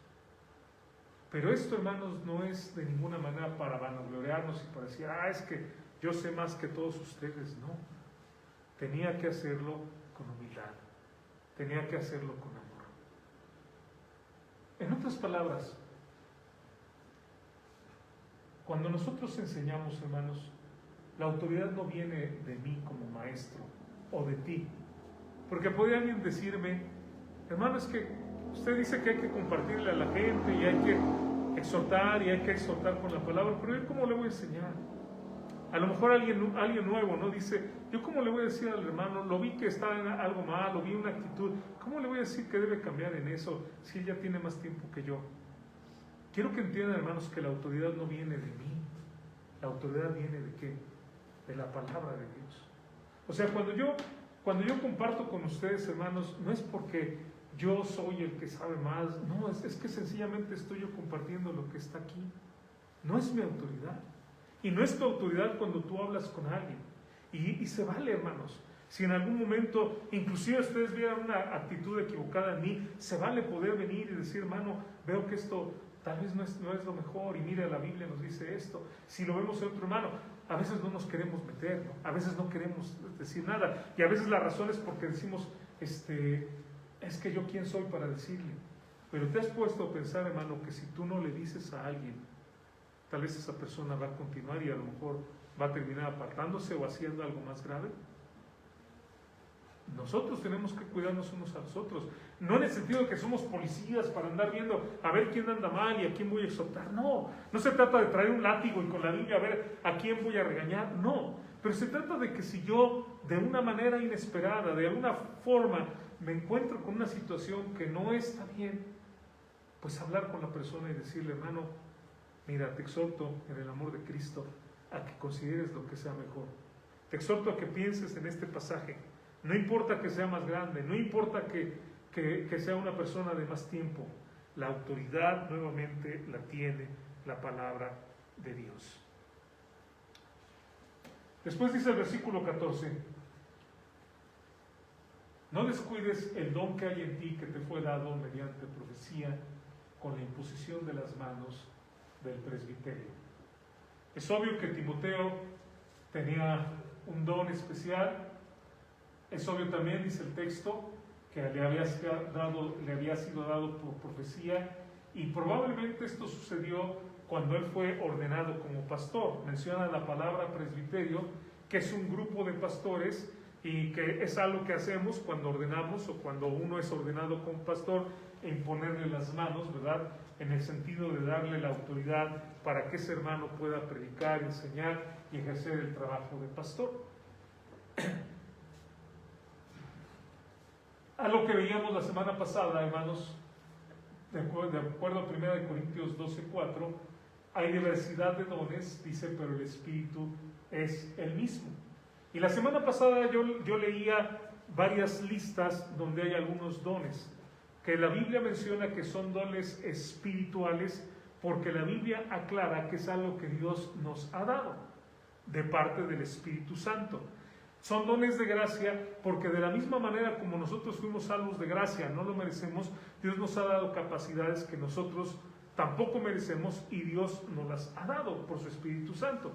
Pero esto, hermanos, no es de ninguna manera para vanagloriarnos y para decir, es que yo sé más que todos ustedes. No, tenía que hacerlo con humildad, tenía que hacerlo con amor. En otras palabras, cuando nosotros enseñamos, hermanos, la autoridad no viene de mí como maestro o de ti. Porque podría alguien decirme, hermano, es que usted dice que hay que compartirle a la gente y hay que exhortar con la palabra, pero ¿yo cómo le voy a enseñar? A lo mejor alguien nuevo, ¿no? Dice, ¿yo cómo le voy a decir al hermano? Lo vi que está en algo mal, lo vi una actitud. ¿Cómo le voy a decir que debe cambiar en eso si él ya tiene más tiempo que yo? Quiero que entiendan, hermanos, que la autoridad no viene de mí. La autoridad viene ¿de qué? De la palabra de Dios. O sea, cuando yo comparto con ustedes, hermanos, no es porque yo soy el que sabe más, no, es que sencillamente estoy yo compartiendo lo que está aquí. No es mi autoridad. Y no es tu autoridad cuando tú hablas con alguien. Y se vale, hermanos. Si en algún momento, inclusive ustedes vieran una actitud equivocada en mí, se vale poder venir y decir, hermano, veo que esto tal vez no es lo mejor, y mira, la Biblia nos dice esto. Si lo vemos en otro hermano, a veces no nos queremos meter, ¿no? A veces no queremos decir nada, y a veces la razón es porque decimos, es que yo quién soy para decirle. Pero te has puesto a pensar, hermano, que si tú no le dices a alguien, tal vez esa persona va a continuar y a lo mejor va a terminar apartándose o haciendo algo más grave. Nosotros tenemos que cuidarnos unos a los otros, no en el sentido de que somos policías para andar viendo a ver quién anda mal y a quién voy a exhortar. No se trata de traer un látigo y con la Biblia a ver a quién voy a regañar, no, pero se trata de que si yo de una manera inesperada, de alguna forma me encuentro con una situación que no está bien, pues hablar con la persona y decirle, hermano, mira, te exhorto en el amor de Cristo a que consideres lo que sea mejor. Te exhorto a que pienses en este pasaje. No importa que sea más grande, no importa que sea una persona de más tiempo. La autoridad nuevamente la tiene la palabra de Dios. Después dice el versículo 14, no descuides el don que hay en ti que te fue dado mediante profecía con la imposición de las manos del presbiterio. Es obvio que Timoteo tenía un don especial. Es obvio también, dice el texto, que le había sido dado por profecía, y probablemente esto sucedió cuando él fue ordenado como pastor. Menciona la palabra presbiterio, que es un grupo de pastores, y que es algo que hacemos cuando ordenamos o cuando uno es ordenado como pastor, e imponerle las manos, ¿verdad? En el sentido de darle la autoridad para que ese hermano pueda predicar, enseñar y ejercer el trabajo de pastor. A lo que veíamos la semana pasada, hermanos, de acuerdo a 1 Corintios 12:4, hay diversidad de dones, dice, pero el Espíritu es el mismo. Y la semana pasada yo leía varias listas donde hay algunos dones, que la Biblia menciona que son dones espirituales, porque la Biblia aclara que es algo que Dios nos ha dado, de parte del Espíritu Santo. Son dones de gracia porque de la misma manera como nosotros fuimos salvos de gracia, no lo merecemos, Dios nos ha dado capacidades que nosotros tampoco merecemos y Dios nos las ha dado por su Espíritu Santo.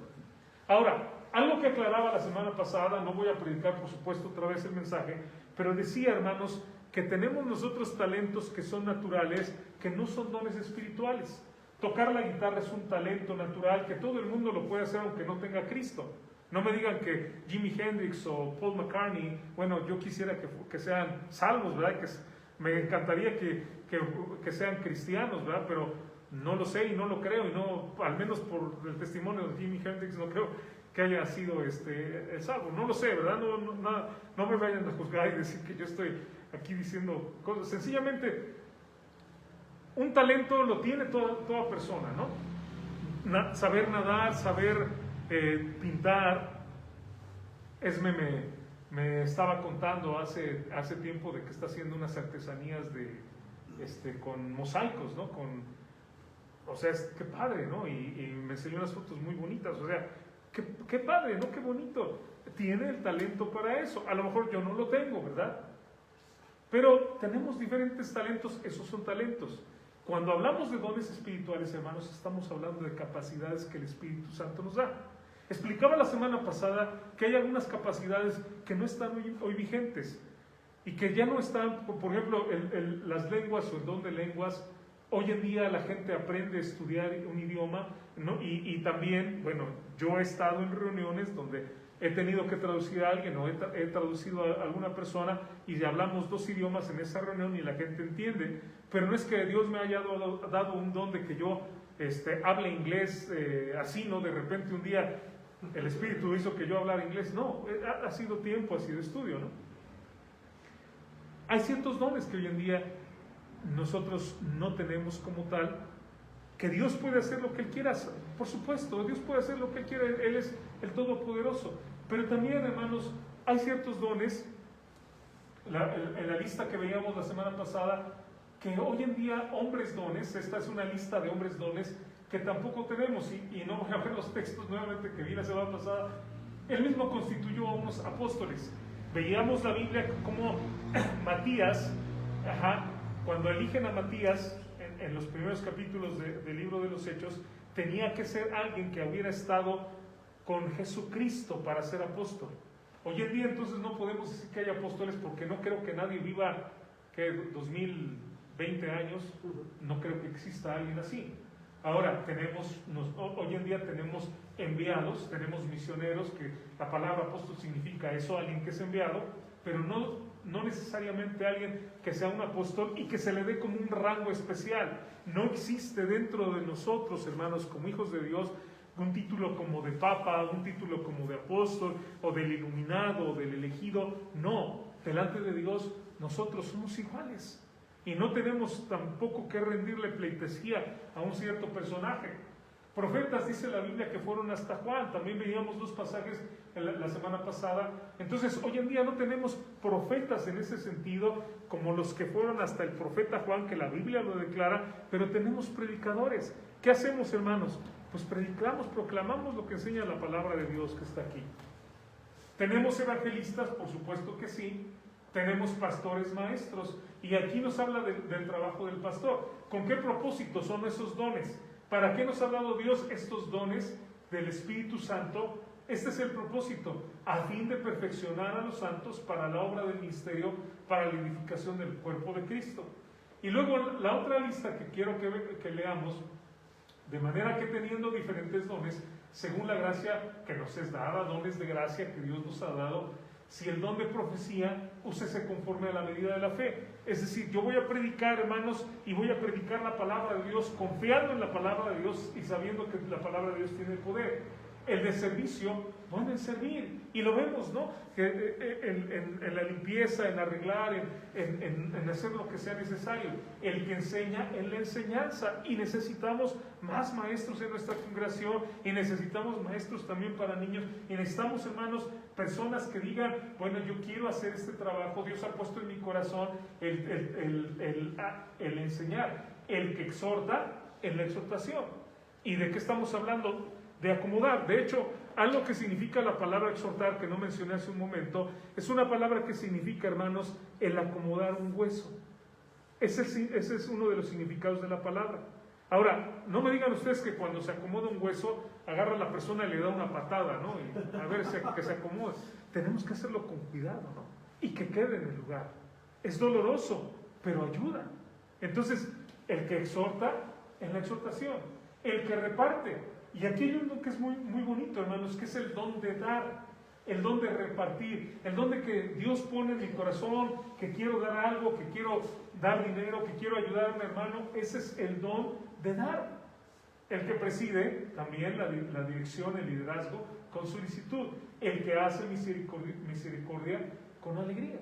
Ahora, algo que aclaraba la semana pasada, no voy a predicar por supuesto otra vez el mensaje, pero decía, hermanos, que tenemos nosotros talentos que son naturales, que no son dones espirituales. Tocar la guitarra es un talento natural que todo el mundo lo puede hacer aunque no tenga a Cristo. No me digan que Jimi Hendrix o Paul McCartney, bueno, yo quisiera que sean salvos, ¿verdad? Que me encantaría que sean cristianos, ¿verdad? Pero no lo sé y no lo creo, y no, al menos por el testimonio de Jimi Hendrix, no creo que haya sido el salvo. No lo sé, ¿verdad? No me vayan a juzgar y decir que yo estoy aquí diciendo cosas. Sencillamente, un talento lo tiene toda persona, ¿no? Saber nadar, saber pintar. Me estaba contando hace tiempo de que está haciendo unas artesanías con mosaicos, ¿no? O sea, qué padre, ¿no? Y me enseñó unas fotos muy bonitas. O sea, qué padre, ¿no? Qué bonito. Tiene el talento para eso. A lo mejor yo no lo tengo, ¿verdad? Pero tenemos diferentes talentos, esos son talentos. Cuando hablamos de dones espirituales, hermanos, estamos hablando de capacidades que el Espíritu Santo nos da. Explicaba la semana pasada que hay algunas capacidades que no están hoy vigentes y que ya no están, por ejemplo, las lenguas o el don de lenguas. Hoy en día la gente aprende a estudiar un idioma, ¿no? Y también, bueno, yo he estado en reuniones donde he tenido que traducir a alguien o he traducido a alguna persona y hablamos 2 idiomas en esa reunión y la gente entiende, pero no es que Dios me haya dado un don de que yo hable inglés así, ¿no? De repente un día el Espíritu hizo que yo hablara inglés. No, ha sido tiempo, ha sido estudio, ¿no? Hay ciertos dones que hoy en día nosotros no tenemos como tal, que Dios puede hacer lo que Él quiera. Por supuesto, Dios puede hacer lo que Él quiera, Él es el Todopoderoso. Pero también, hermanos, hay ciertos dones, en la lista que veíamos la semana pasada, que hoy en día hombres dones, esta es una lista de hombres dones que tampoco tenemos, y no voy a ver los textos nuevamente que vi la semana pasada. Él mismo constituyó a unos apóstoles. Veíamos la Biblia como Matías, cuando eligen a Matías en los primeros capítulos del libro de los Hechos, tenía que ser alguien que hubiera estado con Jesucristo para ser apóstol. Hoy en día entonces no podemos decir que hay apóstoles, porque no creo que nadie viva 2020 años, no creo que exista alguien así. Ahora hoy en día tenemos enviados, tenemos misioneros, que la palabra apóstol significa eso, alguien que es enviado, pero no necesariamente alguien que sea un apóstol y que se le dé como un rango especial. No existe dentro de nosotros, hermanos, como hijos de Dios, un título como de papa, un título como de apóstol, o del iluminado, o del elegido. No, delante de Dios nosotros somos iguales. Y no tenemos tampoco que rendirle pleitesía a un cierto personaje. Profetas, dice la Biblia, que fueron hasta Juan. También veíamos 2 pasajes la semana pasada. Entonces, hoy en día no tenemos profetas en ese sentido, como los que fueron hasta el profeta Juan, que la Biblia lo declara, pero tenemos predicadores. ¿Qué hacemos, hermanos? Pues predicamos, proclamamos lo que enseña la palabra de Dios que está aquí. ¿Tenemos evangelistas? Por supuesto que sí. Tenemos pastores maestros. Y aquí nos habla del trabajo del pastor. ¿Con qué propósito son esos dones? ¿Para qué nos ha dado Dios estos dones del Espíritu Santo? Este es el propósito, a fin de perfeccionar a los santos para la obra del ministerio, para la edificación del cuerpo de Cristo. Y luego la otra lista que quiero que leamos, de manera que teniendo diferentes dones, según la gracia que nos es dada, dones de gracia que Dios nos ha dado, si el don de profecía, úsese conforme a la medida de la fe. Es decir, yo voy a predicar, hermanos, y voy a predicar la palabra de Dios, confiando en la palabra de Dios y sabiendo que la palabra de Dios tiene poder. El de servicio, bueno, en servir. Y lo vemos, ¿no? Que en la limpieza, en arreglar, en hacer lo que sea necesario. El que enseña en la enseñanza. Y necesitamos más maestros en nuestra congregación. Y necesitamos maestros también para niños. Y necesitamos, hermanos, personas que digan, bueno, yo quiero hacer este trabajo. Dios ha puesto en mi corazón el enseñar. El que exhorta en la exhortación. ¿Y de qué estamos hablando? De acomodar. De hecho, algo que significa la palabra exhortar, que no mencioné hace un momento, es una palabra que significa, hermanos, el acomodar un hueso. Ese es uno de los significados de la palabra. Ahora, no me digan ustedes que cuando se acomoda un hueso, agarra a la persona y le da una patada, ¿no? Y a ver que se acomode. Tenemos que hacerlo con cuidado, ¿no? Y que quede en el lugar. Es doloroso, pero ayuda. Entonces, el que exhorta en la exhortación, el que reparte. Y aquí hay un don que es muy, muy bonito, hermanos, que es el don de dar, el don de repartir, el don de que Dios pone en mi corazón, que quiero dar algo, que quiero dar dinero, que quiero ayudar a mi hermano. Ese es el don de dar. El que preside también la dirección, el liderazgo, con solicitud. El que hace misericordia con alegría.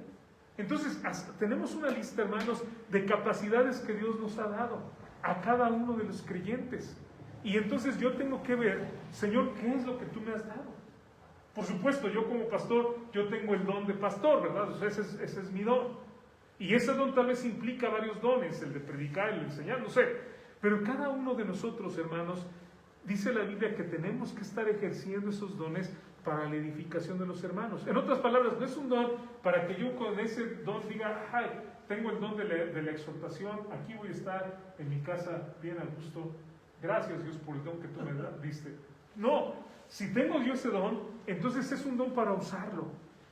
Entonces, tenemos una lista, hermanos, de capacidades que Dios nos ha dado a cada uno de los creyentes. Y entonces yo tengo que ver, Señor, ¿qué es lo que tú me has dado? Por supuesto, yo como pastor, yo tengo el don de pastor, ¿verdad? O sea, ese es mi don. Y ese don tal vez implica varios dones, el de predicar, el de enseñar, no sé. Pero cada uno de nosotros, hermanos, dice la Biblia que tenemos que estar ejerciendo esos dones para la edificación de los hermanos. En otras palabras, no es un don para que yo con ese don diga, ay, tengo el don de la exhortación, aquí voy a estar en mi casa bien a gusto. Gracias, Dios, por el don que tú me diste. No, si tengo yo ese don, entonces es un don para usarlo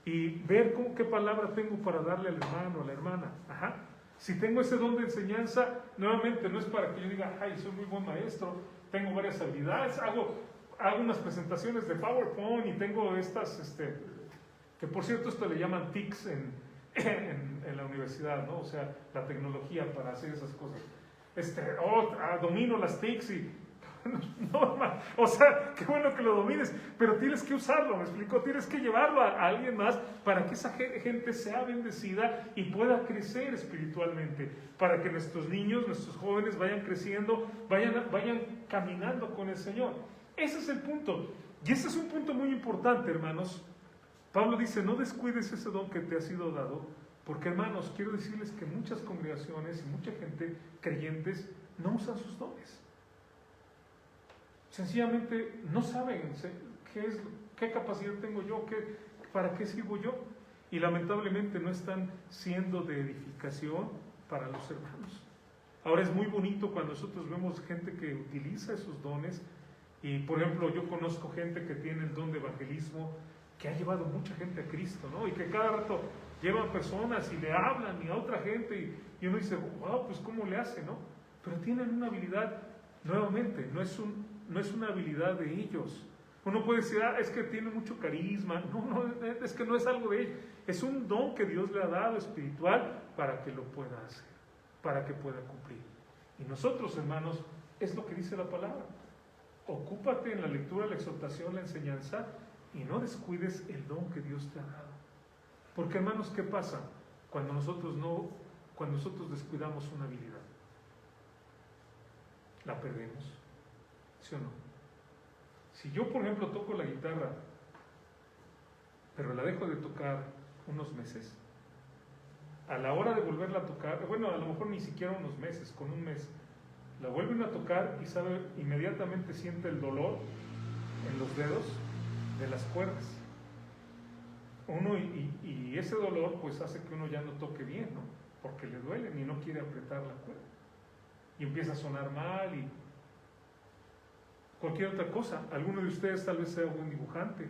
y ver qué palabra tengo para darle al hermano, a la hermana. Ajá. Si tengo ese don de enseñanza, nuevamente no es para que yo diga, ay, soy muy buen maestro, tengo varias habilidades, hago unas presentaciones de PowerPoint y tengo estas, que por cierto esto le llaman TICs en la universidad, ¿no? O sea, la tecnología para hacer esas cosas. Domino las TICs y... No, o sea, qué bueno que lo domines, pero tienes que usarlo, ¿me explico? Tienes que llevarlo a alguien más para que esa gente sea bendecida y pueda crecer espiritualmente, para que nuestros niños, nuestros jóvenes vayan creciendo, vayan caminando con el Señor. Ese es el punto, y ese es un punto muy importante, hermanos. Pablo dice, no descuides ese don que te ha sido dado, porque, hermanos, quiero decirles que muchas congregaciones y mucha gente, creyentes, no usan sus dones. Sencillamente no saben qué capacidad tengo yo, para qué sirvo yo, y lamentablemente no están siendo de edificación para los hermanos. Ahora es muy bonito cuando nosotros vemos gente que utiliza esos dones, y por ejemplo yo conozco gente que tiene el don de evangelismo, que ha llevado mucha gente a Cristo, ¿no? Y que cada rato llevan personas y le hablan y a otra gente, y uno dice, wow, pues ¿cómo le hace, no? Pero tienen una habilidad, nuevamente, no es una habilidad de ellos. Uno puede decir, es que tiene mucho carisma. No, es que no es algo de ellos. Es un don que Dios le ha dado espiritual para que lo pueda hacer, para que pueda cumplir. Y nosotros, hermanos, es lo que dice la palabra. Ocúpate en la lectura, la exhortación, la enseñanza, y no descuides el don que Dios te ha dado. Porque, hermanos, ¿qué pasa cuando nosotros descuidamos una habilidad? La perdemos. ¿Sí o no? Si yo, por ejemplo, toco la guitarra, pero la dejo de tocar unos meses, a la hora de volverla a tocar, bueno, a lo mejor ni siquiera unos meses, con un mes, la vuelven a tocar y inmediatamente siente el dolor en los dedos de las cuerdas. Y ese dolor pues hace que uno ya no toque bien, ¿no? Porque le duelen y no quiere apretar la cuerda. Y empieza a sonar mal y cualquier otra cosa. Alguno de ustedes tal vez sea un dibujante,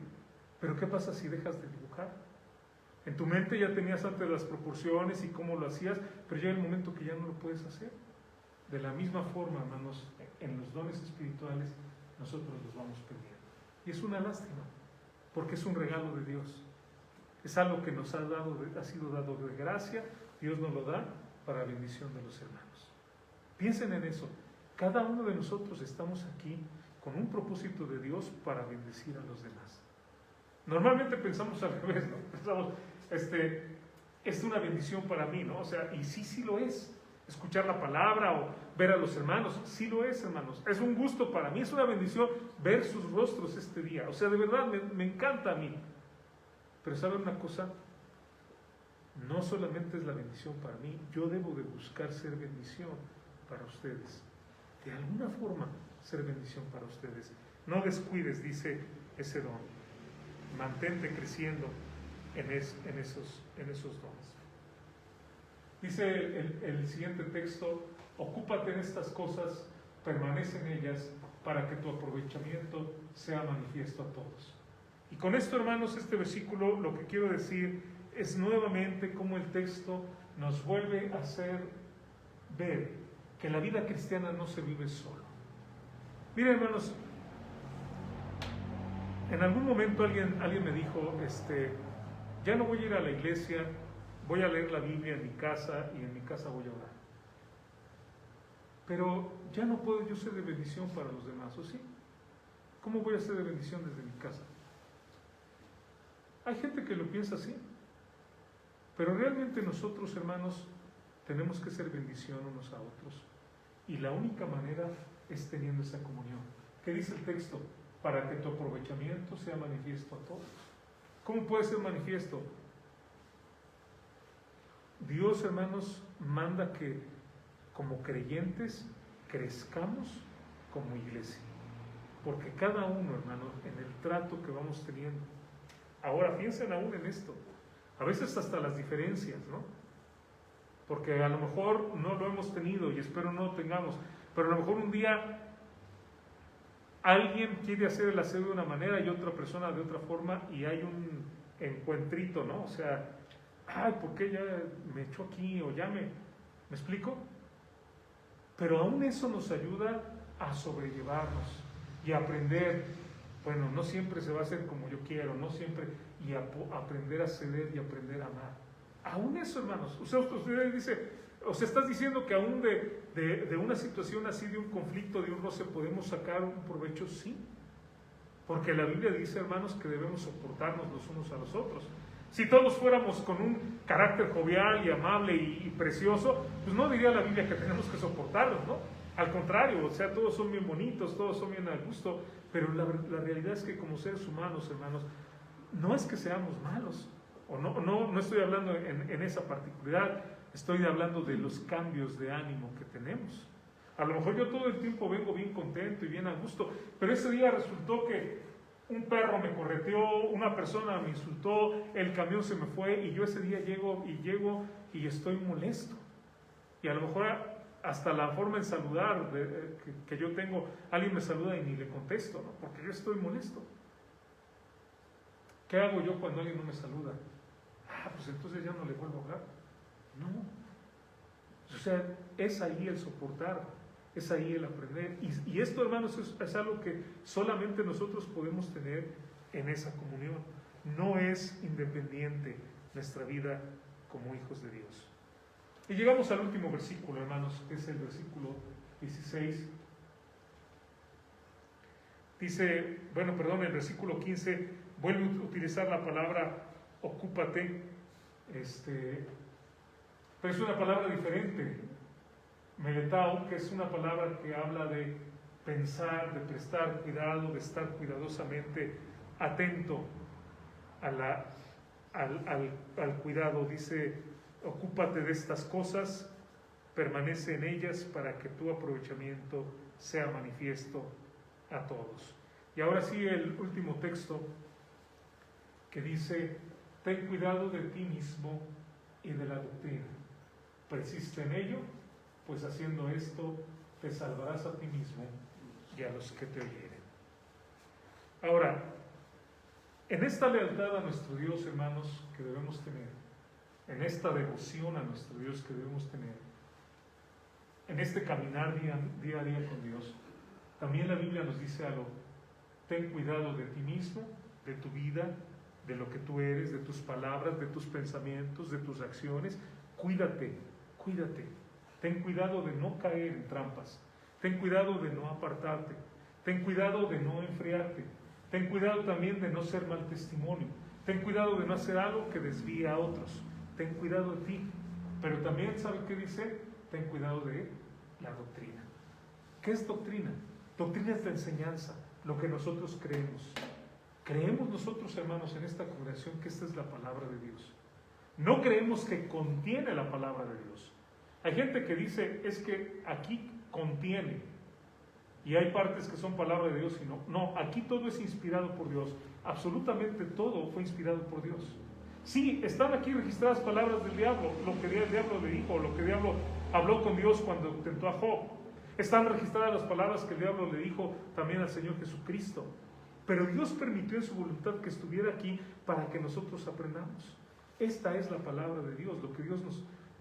pero ¿qué pasa si dejas de dibujar? En tu mente ya tenías antes las proporciones y cómo lo hacías, pero llega el momento que ya no lo puedes hacer. De la misma forma, hermanos, en los dones espirituales nosotros los vamos perdiendo. Y es una lástima, porque es un regalo de Dios. Es algo que nos ha sido dado de gracia, Dios nos lo da para bendición de los hermanos. Piensen en eso. Cada uno de nosotros estamos aquí con un propósito de Dios para bendecir a los demás. Normalmente pensamos al revés, ¿no? Pensamos, es una bendición para mí, ¿no? O sea, y sí lo es. Escuchar la palabra o ver a los hermanos, sí lo es, hermanos. Es un gusto para mí, es una bendición ver sus rostros este día. O sea, de verdad, me encanta a mí. Pero ¿saben una cosa? No solamente es la bendición para mí, yo debo de buscar ser bendición para ustedes. De alguna forma, ser bendición para ustedes. No descuides, dice ese don. Mantente creciendo en esos dones. Dice el siguiente texto, ocúpate en estas cosas, permanece en ellas, para que tu aprovechamiento sea manifiesto a todos. Y con esto, hermanos, este versículo, lo que quiero decir es nuevamente cómo el texto nos vuelve a hacer ver que la vida cristiana no se vive solo. Miren, hermanos, en algún momento alguien me dijo, ya no voy a ir a la iglesia, voy a leer la Biblia en mi casa y en mi casa voy a orar. Pero ya no puedo yo ser de bendición para los demás, ¿o sí? ¿Cómo voy a ser de bendición desde mi casa? Hay gente que lo piensa así, pero realmente nosotros, hermanos, tenemos que ser bendición unos a otros. Y la única manera es teniendo esa comunión. ¿Qué dice el texto? Para que tu aprovechamiento sea manifiesto a todos. ¿Cómo puede ser manifiesto? Dios, hermanos, manda que como creyentes crezcamos como iglesia. Porque cada uno, hermanos, en el trato que vamos teniendo. Ahora piensen aún en esto. A veces hasta las diferencias, ¿no? porque a lo mejor no lo hemos tenido y espero no lo tengamos, pero a lo mejor un día alguien quiere hacer el aseo de una manera y otra persona de otra forma y hay un encuentrito, ¿no? O sea, ay, ¿por qué ya me echó aquí? O ya ¿me explico? Pero aún eso nos ayuda a sobrellevarnos y a aprender. Bueno, no siempre se va a hacer como yo quiero, no siempre, y aprender a ceder y aprender a amar. Aún eso, hermanos, usted dice, o sea, estás diciendo que aún de una situación así, de un conflicto, de un roce, podemos sacar un provecho, sí. Porque la Biblia dice, hermanos, que debemos soportarnos los unos a los otros. Si todos fuéramos con un carácter jovial y amable y precioso, pues no diría la Biblia que tenemos que soportarlos, ¿no? Al contrario, o sea, todos son bien bonitos, todos son bien al gusto, pero la realidad es que como seres humanos, hermanos, no es que seamos malos, o no estoy hablando en esa particularidad, estoy hablando de los cambios de ánimo que tenemos. A lo mejor yo todo el tiempo vengo bien contento y bien a gusto, pero ese día resultó que un perro me correteó, una persona me insultó, el camión se me fue y yo ese día llego y estoy molesto. Y a lo mejor hasta la forma en saludar que yo tengo, alguien me saluda y ni le contesto, ¿no? Porque yo estoy molesto. ¿Qué hago yo cuando alguien no me saluda? Pues entonces ya no le vuelvo a hablar. No. O sea, es ahí el soportar, es ahí el aprender. Y esto, hermanos, es algo que solamente nosotros podemos tener en esa comunión. No es independiente nuestra vida como hijos de Dios. Y llegamos al último versículo, hermanos, que es el versículo 16. Dice, el versículo 15, vuelve a utilizar la palabra ocúpate, pero es una palabra diferente, meletao, que es una palabra que habla de pensar, de prestar cuidado, de estar cuidadosamente atento al cuidado. Dice, ocúpate de estas cosas, permanece en ellas para que tu aprovechamiento sea manifiesto a todos. Y ahora sí, el último texto que dice, ten cuidado de ti mismo y de la doctrina. Persiste en ello, pues haciendo esto te salvarás a ti mismo y a los que te oyeren. Ahora, en esta lealtad a nuestro Dios, hermanos, que debemos tener, en esta devoción a nuestro Dios que debemos tener, en este caminar día a día con Dios, también la Biblia nos dice algo: ten cuidado de ti mismo, de tu vida, de lo que tú eres, de tus palabras, de tus pensamientos, de tus acciones. Cuídate. Ten cuidado de no caer en trampas. Ten cuidado de no apartarte. Ten cuidado de no enfriarte. Ten cuidado también de no ser mal testimonio. Ten cuidado de no hacer algo que desvíe a otros. Ten cuidado de ti. Pero también, ¿sabe qué dice? Ten cuidado de la doctrina. ¿Qué es doctrina? Doctrina es la enseñanza, lo que nosotros creemos. Creemos nosotros, hermanos, en esta congregación que esta es la palabra de Dios. No creemos que contiene la palabra de Dios. Hay gente que dice, es que aquí contiene, y hay partes que son palabra de Dios y no. No, aquí todo es inspirado por Dios. Absolutamente todo fue inspirado por Dios. Sí, están aquí registradas palabras del diablo, lo que el diablo le dijo, lo que el diablo habló con Dios cuando tentó a Job. Están registradas las palabras que el diablo le dijo también al Señor Jesucristo. Pero Dios permitió en su voluntad que estuviera aquí para que nosotros aprendamos. Esta es la palabra de Dios, lo que Dios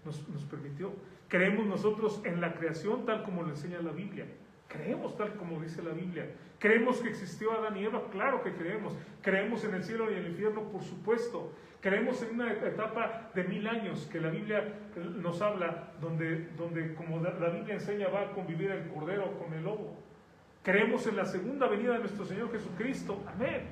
nos permitió. Creemos nosotros en la creación tal como lo enseña la Biblia. Creemos tal como dice la Biblia. ¿Creemos que existió Adán y Eva? Claro que creemos. ¿Creemos en el cielo y el infierno? Por supuesto. Creemos en una etapa de 1000 años que la Biblia nos habla, donde como la Biblia enseña, va a convivir el cordero con el lobo. Creemos en la segunda venida de nuestro Señor Jesucristo. Amén.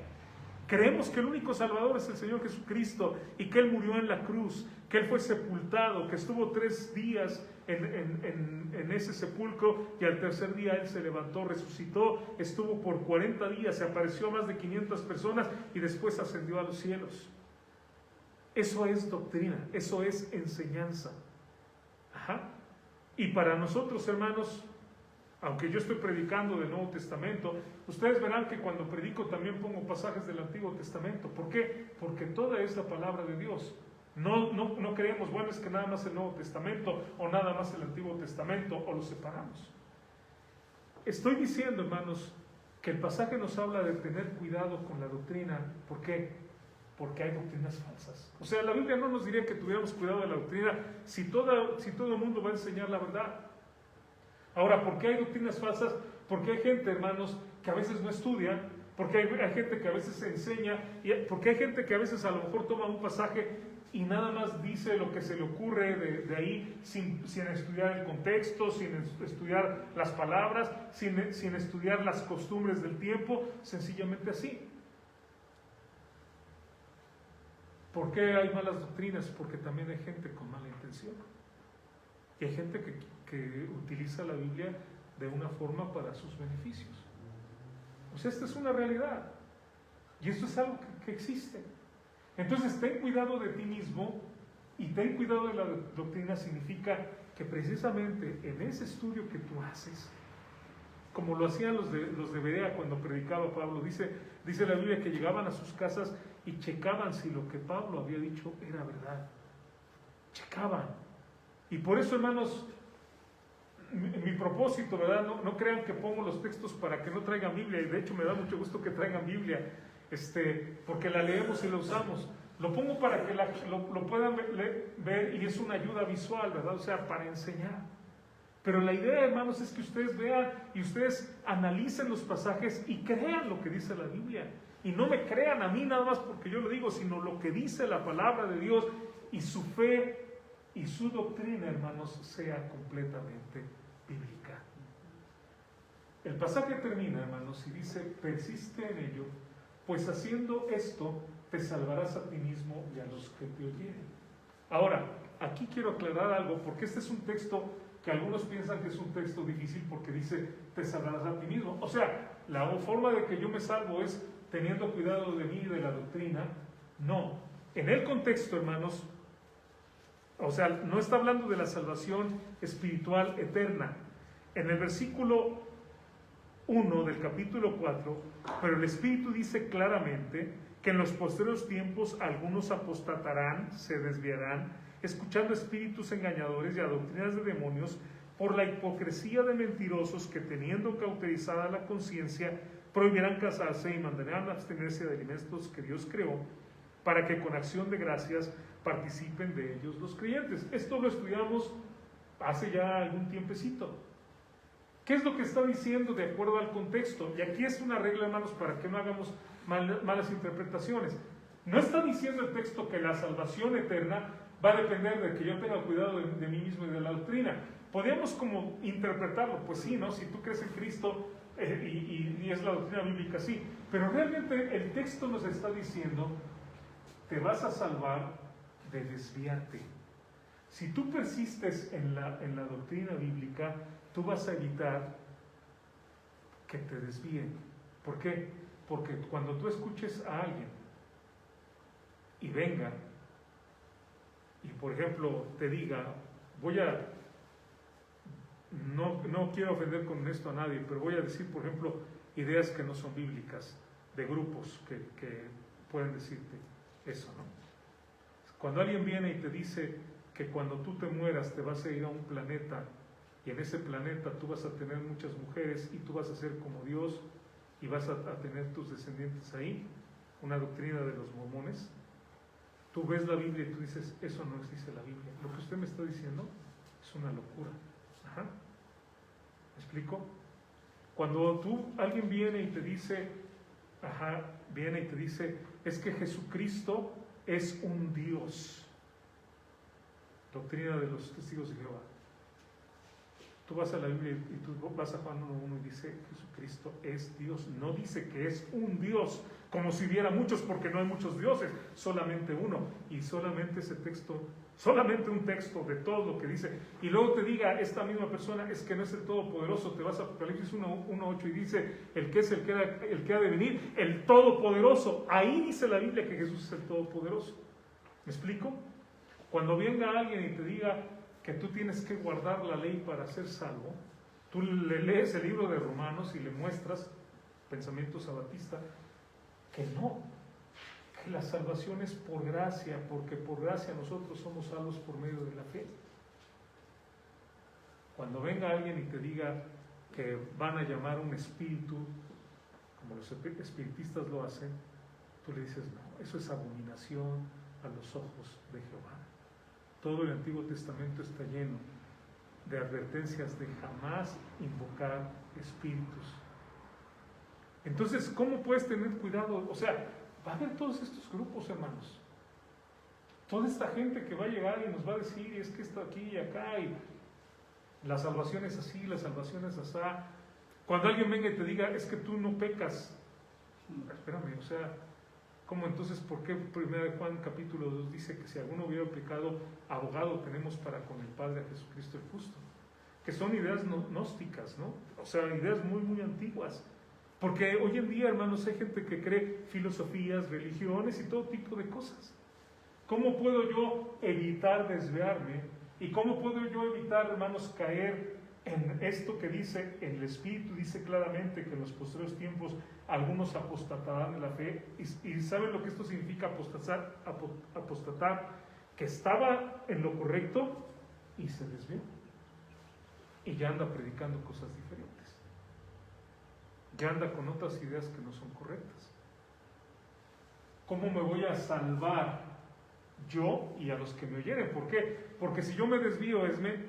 Creemos que el único Salvador es el Señor Jesucristo y que Él murió en la cruz, que Él fue sepultado, que estuvo 3 días en ese sepulcro y al tercer día Él se levantó, resucitó, estuvo por 40 días, se apareció a más de 500 personas y después ascendió a los cielos. Eso es doctrina, eso es enseñanza. Y para nosotros, hermanos, aunque yo estoy predicando del Nuevo Testamento, ustedes verán que cuando predico también pongo pasajes del Antiguo Testamento. ¿Por qué? Porque toda es la palabra de Dios. No creemos, bueno, es que nada más el Nuevo Testamento o nada más el Antiguo Testamento, o lo separamos. Estoy diciendo, hermanos, que el pasaje nos habla de tener cuidado con la doctrina. ¿Por qué? Porque hay doctrinas falsas. O sea, la Biblia no nos diría que tuviéramos cuidado de la doctrina si todo el mundo va a enseñar la verdad. Ahora, ¿por qué hay doctrinas falsas? Porque hay gente, hermanos, que a veces no estudia, porque hay gente que a veces se enseña, porque hay gente que a veces a lo mejor toma un pasaje y nada más dice lo que se le ocurre de ahí, sin estudiar el contexto, sin estudiar las palabras, sin estudiar las costumbres del tiempo, sencillamente así. ¿Por qué hay malas doctrinas? Porque también hay gente con mala intención. Y hay gente que utiliza la Biblia de una forma para sus beneficios. O sea, esta es una realidad. Y esto es algo que existe. Entonces, ten cuidado de ti mismo, y ten cuidado de la doctrina significa que precisamente en ese estudio que tú haces, como lo hacían los de Berea cuando predicaba Pablo, dice la Biblia que llegaban a sus casas y checaban si lo que Pablo había dicho era verdad. Checaban. Y por eso, hermanos, mi propósito, ¿verdad? No crean que pongo los textos para que no traigan Biblia, y de hecho me da mucho gusto que traigan Biblia, porque la leemos y la usamos. Lo pongo para que lo puedan ver, y es una ayuda visual, ¿verdad? O sea, para enseñar. Pero la idea, hermanos, es que ustedes vean y ustedes analicen los pasajes y crean lo que dice la Biblia. Y no me crean a mí nada más porque yo lo digo, sino lo que dice la palabra de Dios, y su fe y su doctrina, hermanos, sea completamente bíblica. El pasaje termina, hermanos, y dice: persiste en ello, pues haciendo esto te salvarás a ti mismo y a los que te oyeren. Ahora, aquí quiero aclarar algo, porque este es un texto que algunos piensan que es un texto difícil porque dice: te salvarás a ti mismo. O sea, la forma de que yo me salvo es teniendo cuidado de mí y de la doctrina. No, en el contexto, hermanos, o sea, no está hablando de la salvación espiritual eterna. En el versículo 1 del capítulo 4, pero el Espíritu dice claramente que en los posteriores tiempos algunos apostatarán, se desviarán, escuchando espíritus engañadores y a doctrinas de demonios, por la hipocresía de mentirosos que, teniendo cauterizada la conciencia, prohibirán casarse y mandarán abstenerse de alimentos que Dios creó, para que con acción de gracias participen de ellos los creyentes. Esto lo estudiamos hace ya algún tiempecito. ¿Qué es lo que está diciendo de acuerdo al contexto? Y aquí es una regla, hermanos, para que no hagamos malas interpretaciones. No está diciendo el texto que la salvación eterna va a depender de que yo tenga cuidado de mí mismo y de la doctrina. Podríamos como interpretarlo, pues sí, ¿no? Si tú crees en Cristo y es la doctrina bíblica, sí. Pero realmente el texto nos está diciendo: te vas a salvar de desviarte. Si tú persistes en la doctrina bíblica, tú vas a evitar que te desvíen. ¿Por qué? Porque cuando tú escuches a alguien y venga y, por ejemplo, te diga: no quiero ofender con esto a nadie, pero voy a decir, por ejemplo, ideas que no son bíblicas, de grupos que pueden decirte eso, ¿no? Cuando alguien viene y te dice que cuando tú te mueras te vas a ir a un planeta, y en ese planeta tú vas a tener muchas mujeres y tú vas a ser como Dios y vas a tener tus descendientes ahí, una doctrina de los mormones, tú ves la Biblia y tú dices: eso no dice la Biblia. Lo que usted me está diciendo es una locura. Ajá. ¿Me explico? Cuando alguien viene y te dice, es que Jesucristo es un Dios, doctrina de los testigos de Jehová. Tú vas a la Biblia y tú vas a Juan 1:1 y dice: Jesucristo es Dios. No dice que es un Dios, como si hubiera muchos, porque no hay muchos dioses, solamente uno. Y solamente ese texto, solamente un texto de todo lo que dice. Y luego te diga esta misma persona: es que no es el Todopoderoso. Te vas a Apocalipsis 1:8 y dice: el que es el que ha de venir, el Todopoderoso. Ahí dice la Biblia que Jesús es el Todopoderoso. ¿Me explico? Cuando venga alguien y te diga que tú tienes que guardar la ley para ser salvo, tú le lees el libro de Romanos y le muestras, pensamiento sabatista, que que la salvación es por gracia, porque por gracia nosotros somos salvos por medio de la fe. Cuando venga alguien y te diga que van a llamar un espíritu, como los espiritistas lo hacen, tú le dices, no, eso es abominación a los ojos de Jehová. Todo el Antiguo Testamento está lleno de advertencias de jamás invocar espíritus. Entonces, ¿cómo puedes tener cuidado? O sea, va a haber todos estos grupos, hermanos. Toda esta gente que va a llegar y nos va a decir, es que está aquí y acá, y la salvación es así, la salvación es así. Cuando alguien venga y te diga, es que tú no pecas, espérame, o sea, ¿cómo entonces? ¿Por qué 1 Juan capítulo 2 dice que si alguno hubiera pecado, abogado tenemos para con el Padre a Jesucristo el justo? Que son ideas gnósticas, ¿no? O sea, ideas muy, muy antiguas. Porque hoy en día, hermanos, hay gente que cree filosofías, religiones y todo tipo de cosas. ¿Cómo puedo yo evitar desviarme? ¿Y cómo puedo yo evitar, hermanos, caer en esto que dice, en el Espíritu dice claramente que en los posteriores tiempos algunos apostatarán de la fe? ¿Y saben lo que esto significa apostatar? Que estaba en lo correcto y se desvió. Y ya anda predicando cosas diferentes. Ya anda con otras ideas que no son correctas. ¿Cómo me voy a salvar yo y a los que me oyeren? ¿Por qué? Porque si yo me desvío,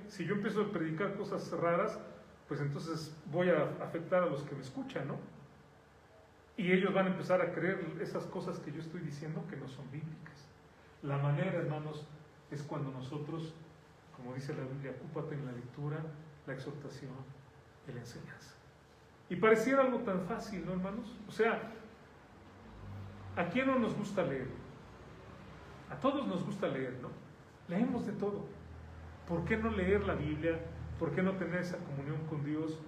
si yo empiezo a predicar cosas raras, pues entonces voy a afectar a los que me escuchan, ¿no? Y ellos van a empezar a creer esas cosas que yo estoy diciendo que no son bíblicas. La manera, hermanos, es cuando nosotros, como dice la Biblia, ocúpate en la lectura, la exhortación y la enseñanza. Y pareciera algo tan fácil, ¿no, hermanos? O sea, ¿a quién no nos gusta leer? A todos nos gusta leer, ¿no? Leemos de todo. ¿Por qué no leer la Biblia? ¿Por qué no tener esa comunión con Dios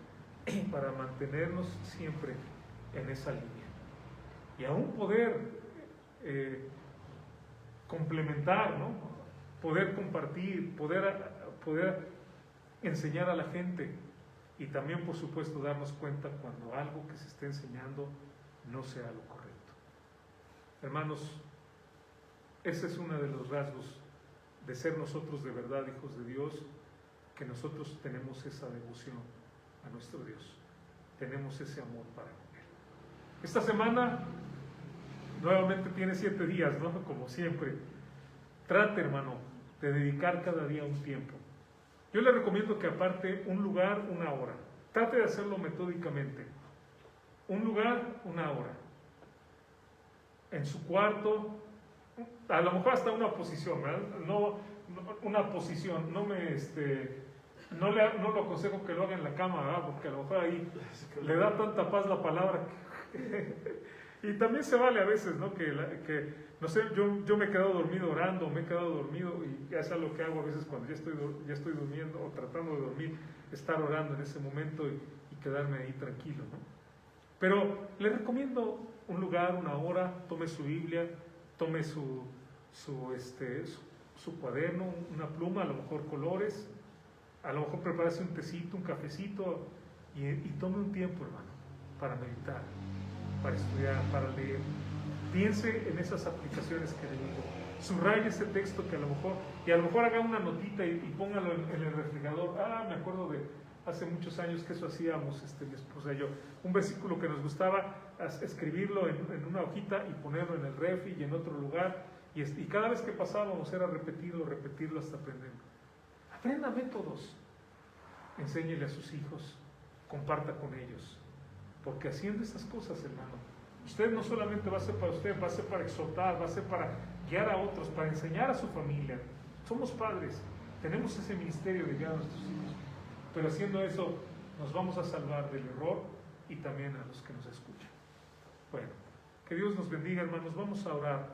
para mantenernos siempre en esa línea? Y aún poder complementar, ¿no? Poder compartir, poder enseñar a la gente. Y también, por supuesto, darnos cuenta cuando algo que se esté enseñando no sea lo correcto. Hermanos, ese es uno de los rasgos de ser nosotros de verdad hijos de Dios, que nosotros tenemos esa devoción a nuestro Dios. Tenemos ese amor para Él. Esta semana nuevamente tiene 7 días, ¿no? Como siempre. Trate, hermano, de dedicar cada día un tiempo. Yo le recomiendo que aparte un lugar, una hora. Trate de hacerlo metódicamente. Un lugar, una hora. En su cuarto, a lo mejor hasta una posición, ¿verdad? No una posición, no lo aconsejo que lo haga en la cama, ¿verdad? Porque a lo mejor ahí le da tanta paz la palabra y también se vale a veces, ¿no? Que no sé, yo me he quedado dormido orando, me he quedado dormido, y es algo que hago a veces cuando ya estoy durmiendo o tratando de dormir, estar orando en ese momento y quedarme ahí tranquilo, ¿no? Pero le recomiendo un lugar, una hora, tome su Biblia, tome su cuaderno, una pluma, a lo mejor colores, a lo mejor prepárese un tecito, un cafecito y tome un tiempo, hermano, para meditar, para estudiar, para leer. Piense en esas aplicaciones que le digo. Subraye ese texto que a lo mejor haga una notita y póngalo en el refrigerador. Me acuerdo de hace muchos años que eso hacíamos, mi esposa y yo. Un versículo que nos gustaba, escribirlo en una hojita y ponerlo en el refri y en otro lugar. Y cada vez que pasábamos era repetirlo hasta aprenderlo. Aprenda métodos. Enséñele a sus hijos. Comparta con ellos. Porque haciendo estas cosas, hermano, usted no solamente va a ser para usted, va a ser para exhortar, va a ser para guiar a otros, para enseñar a su familia. Somos padres, tenemos ese ministerio de guiar a nuestros hijos. Pero haciendo eso, nos vamos a salvar del error y también a los que nos escuchan. Bueno, que Dios nos bendiga, hermanos. Vamos a orar.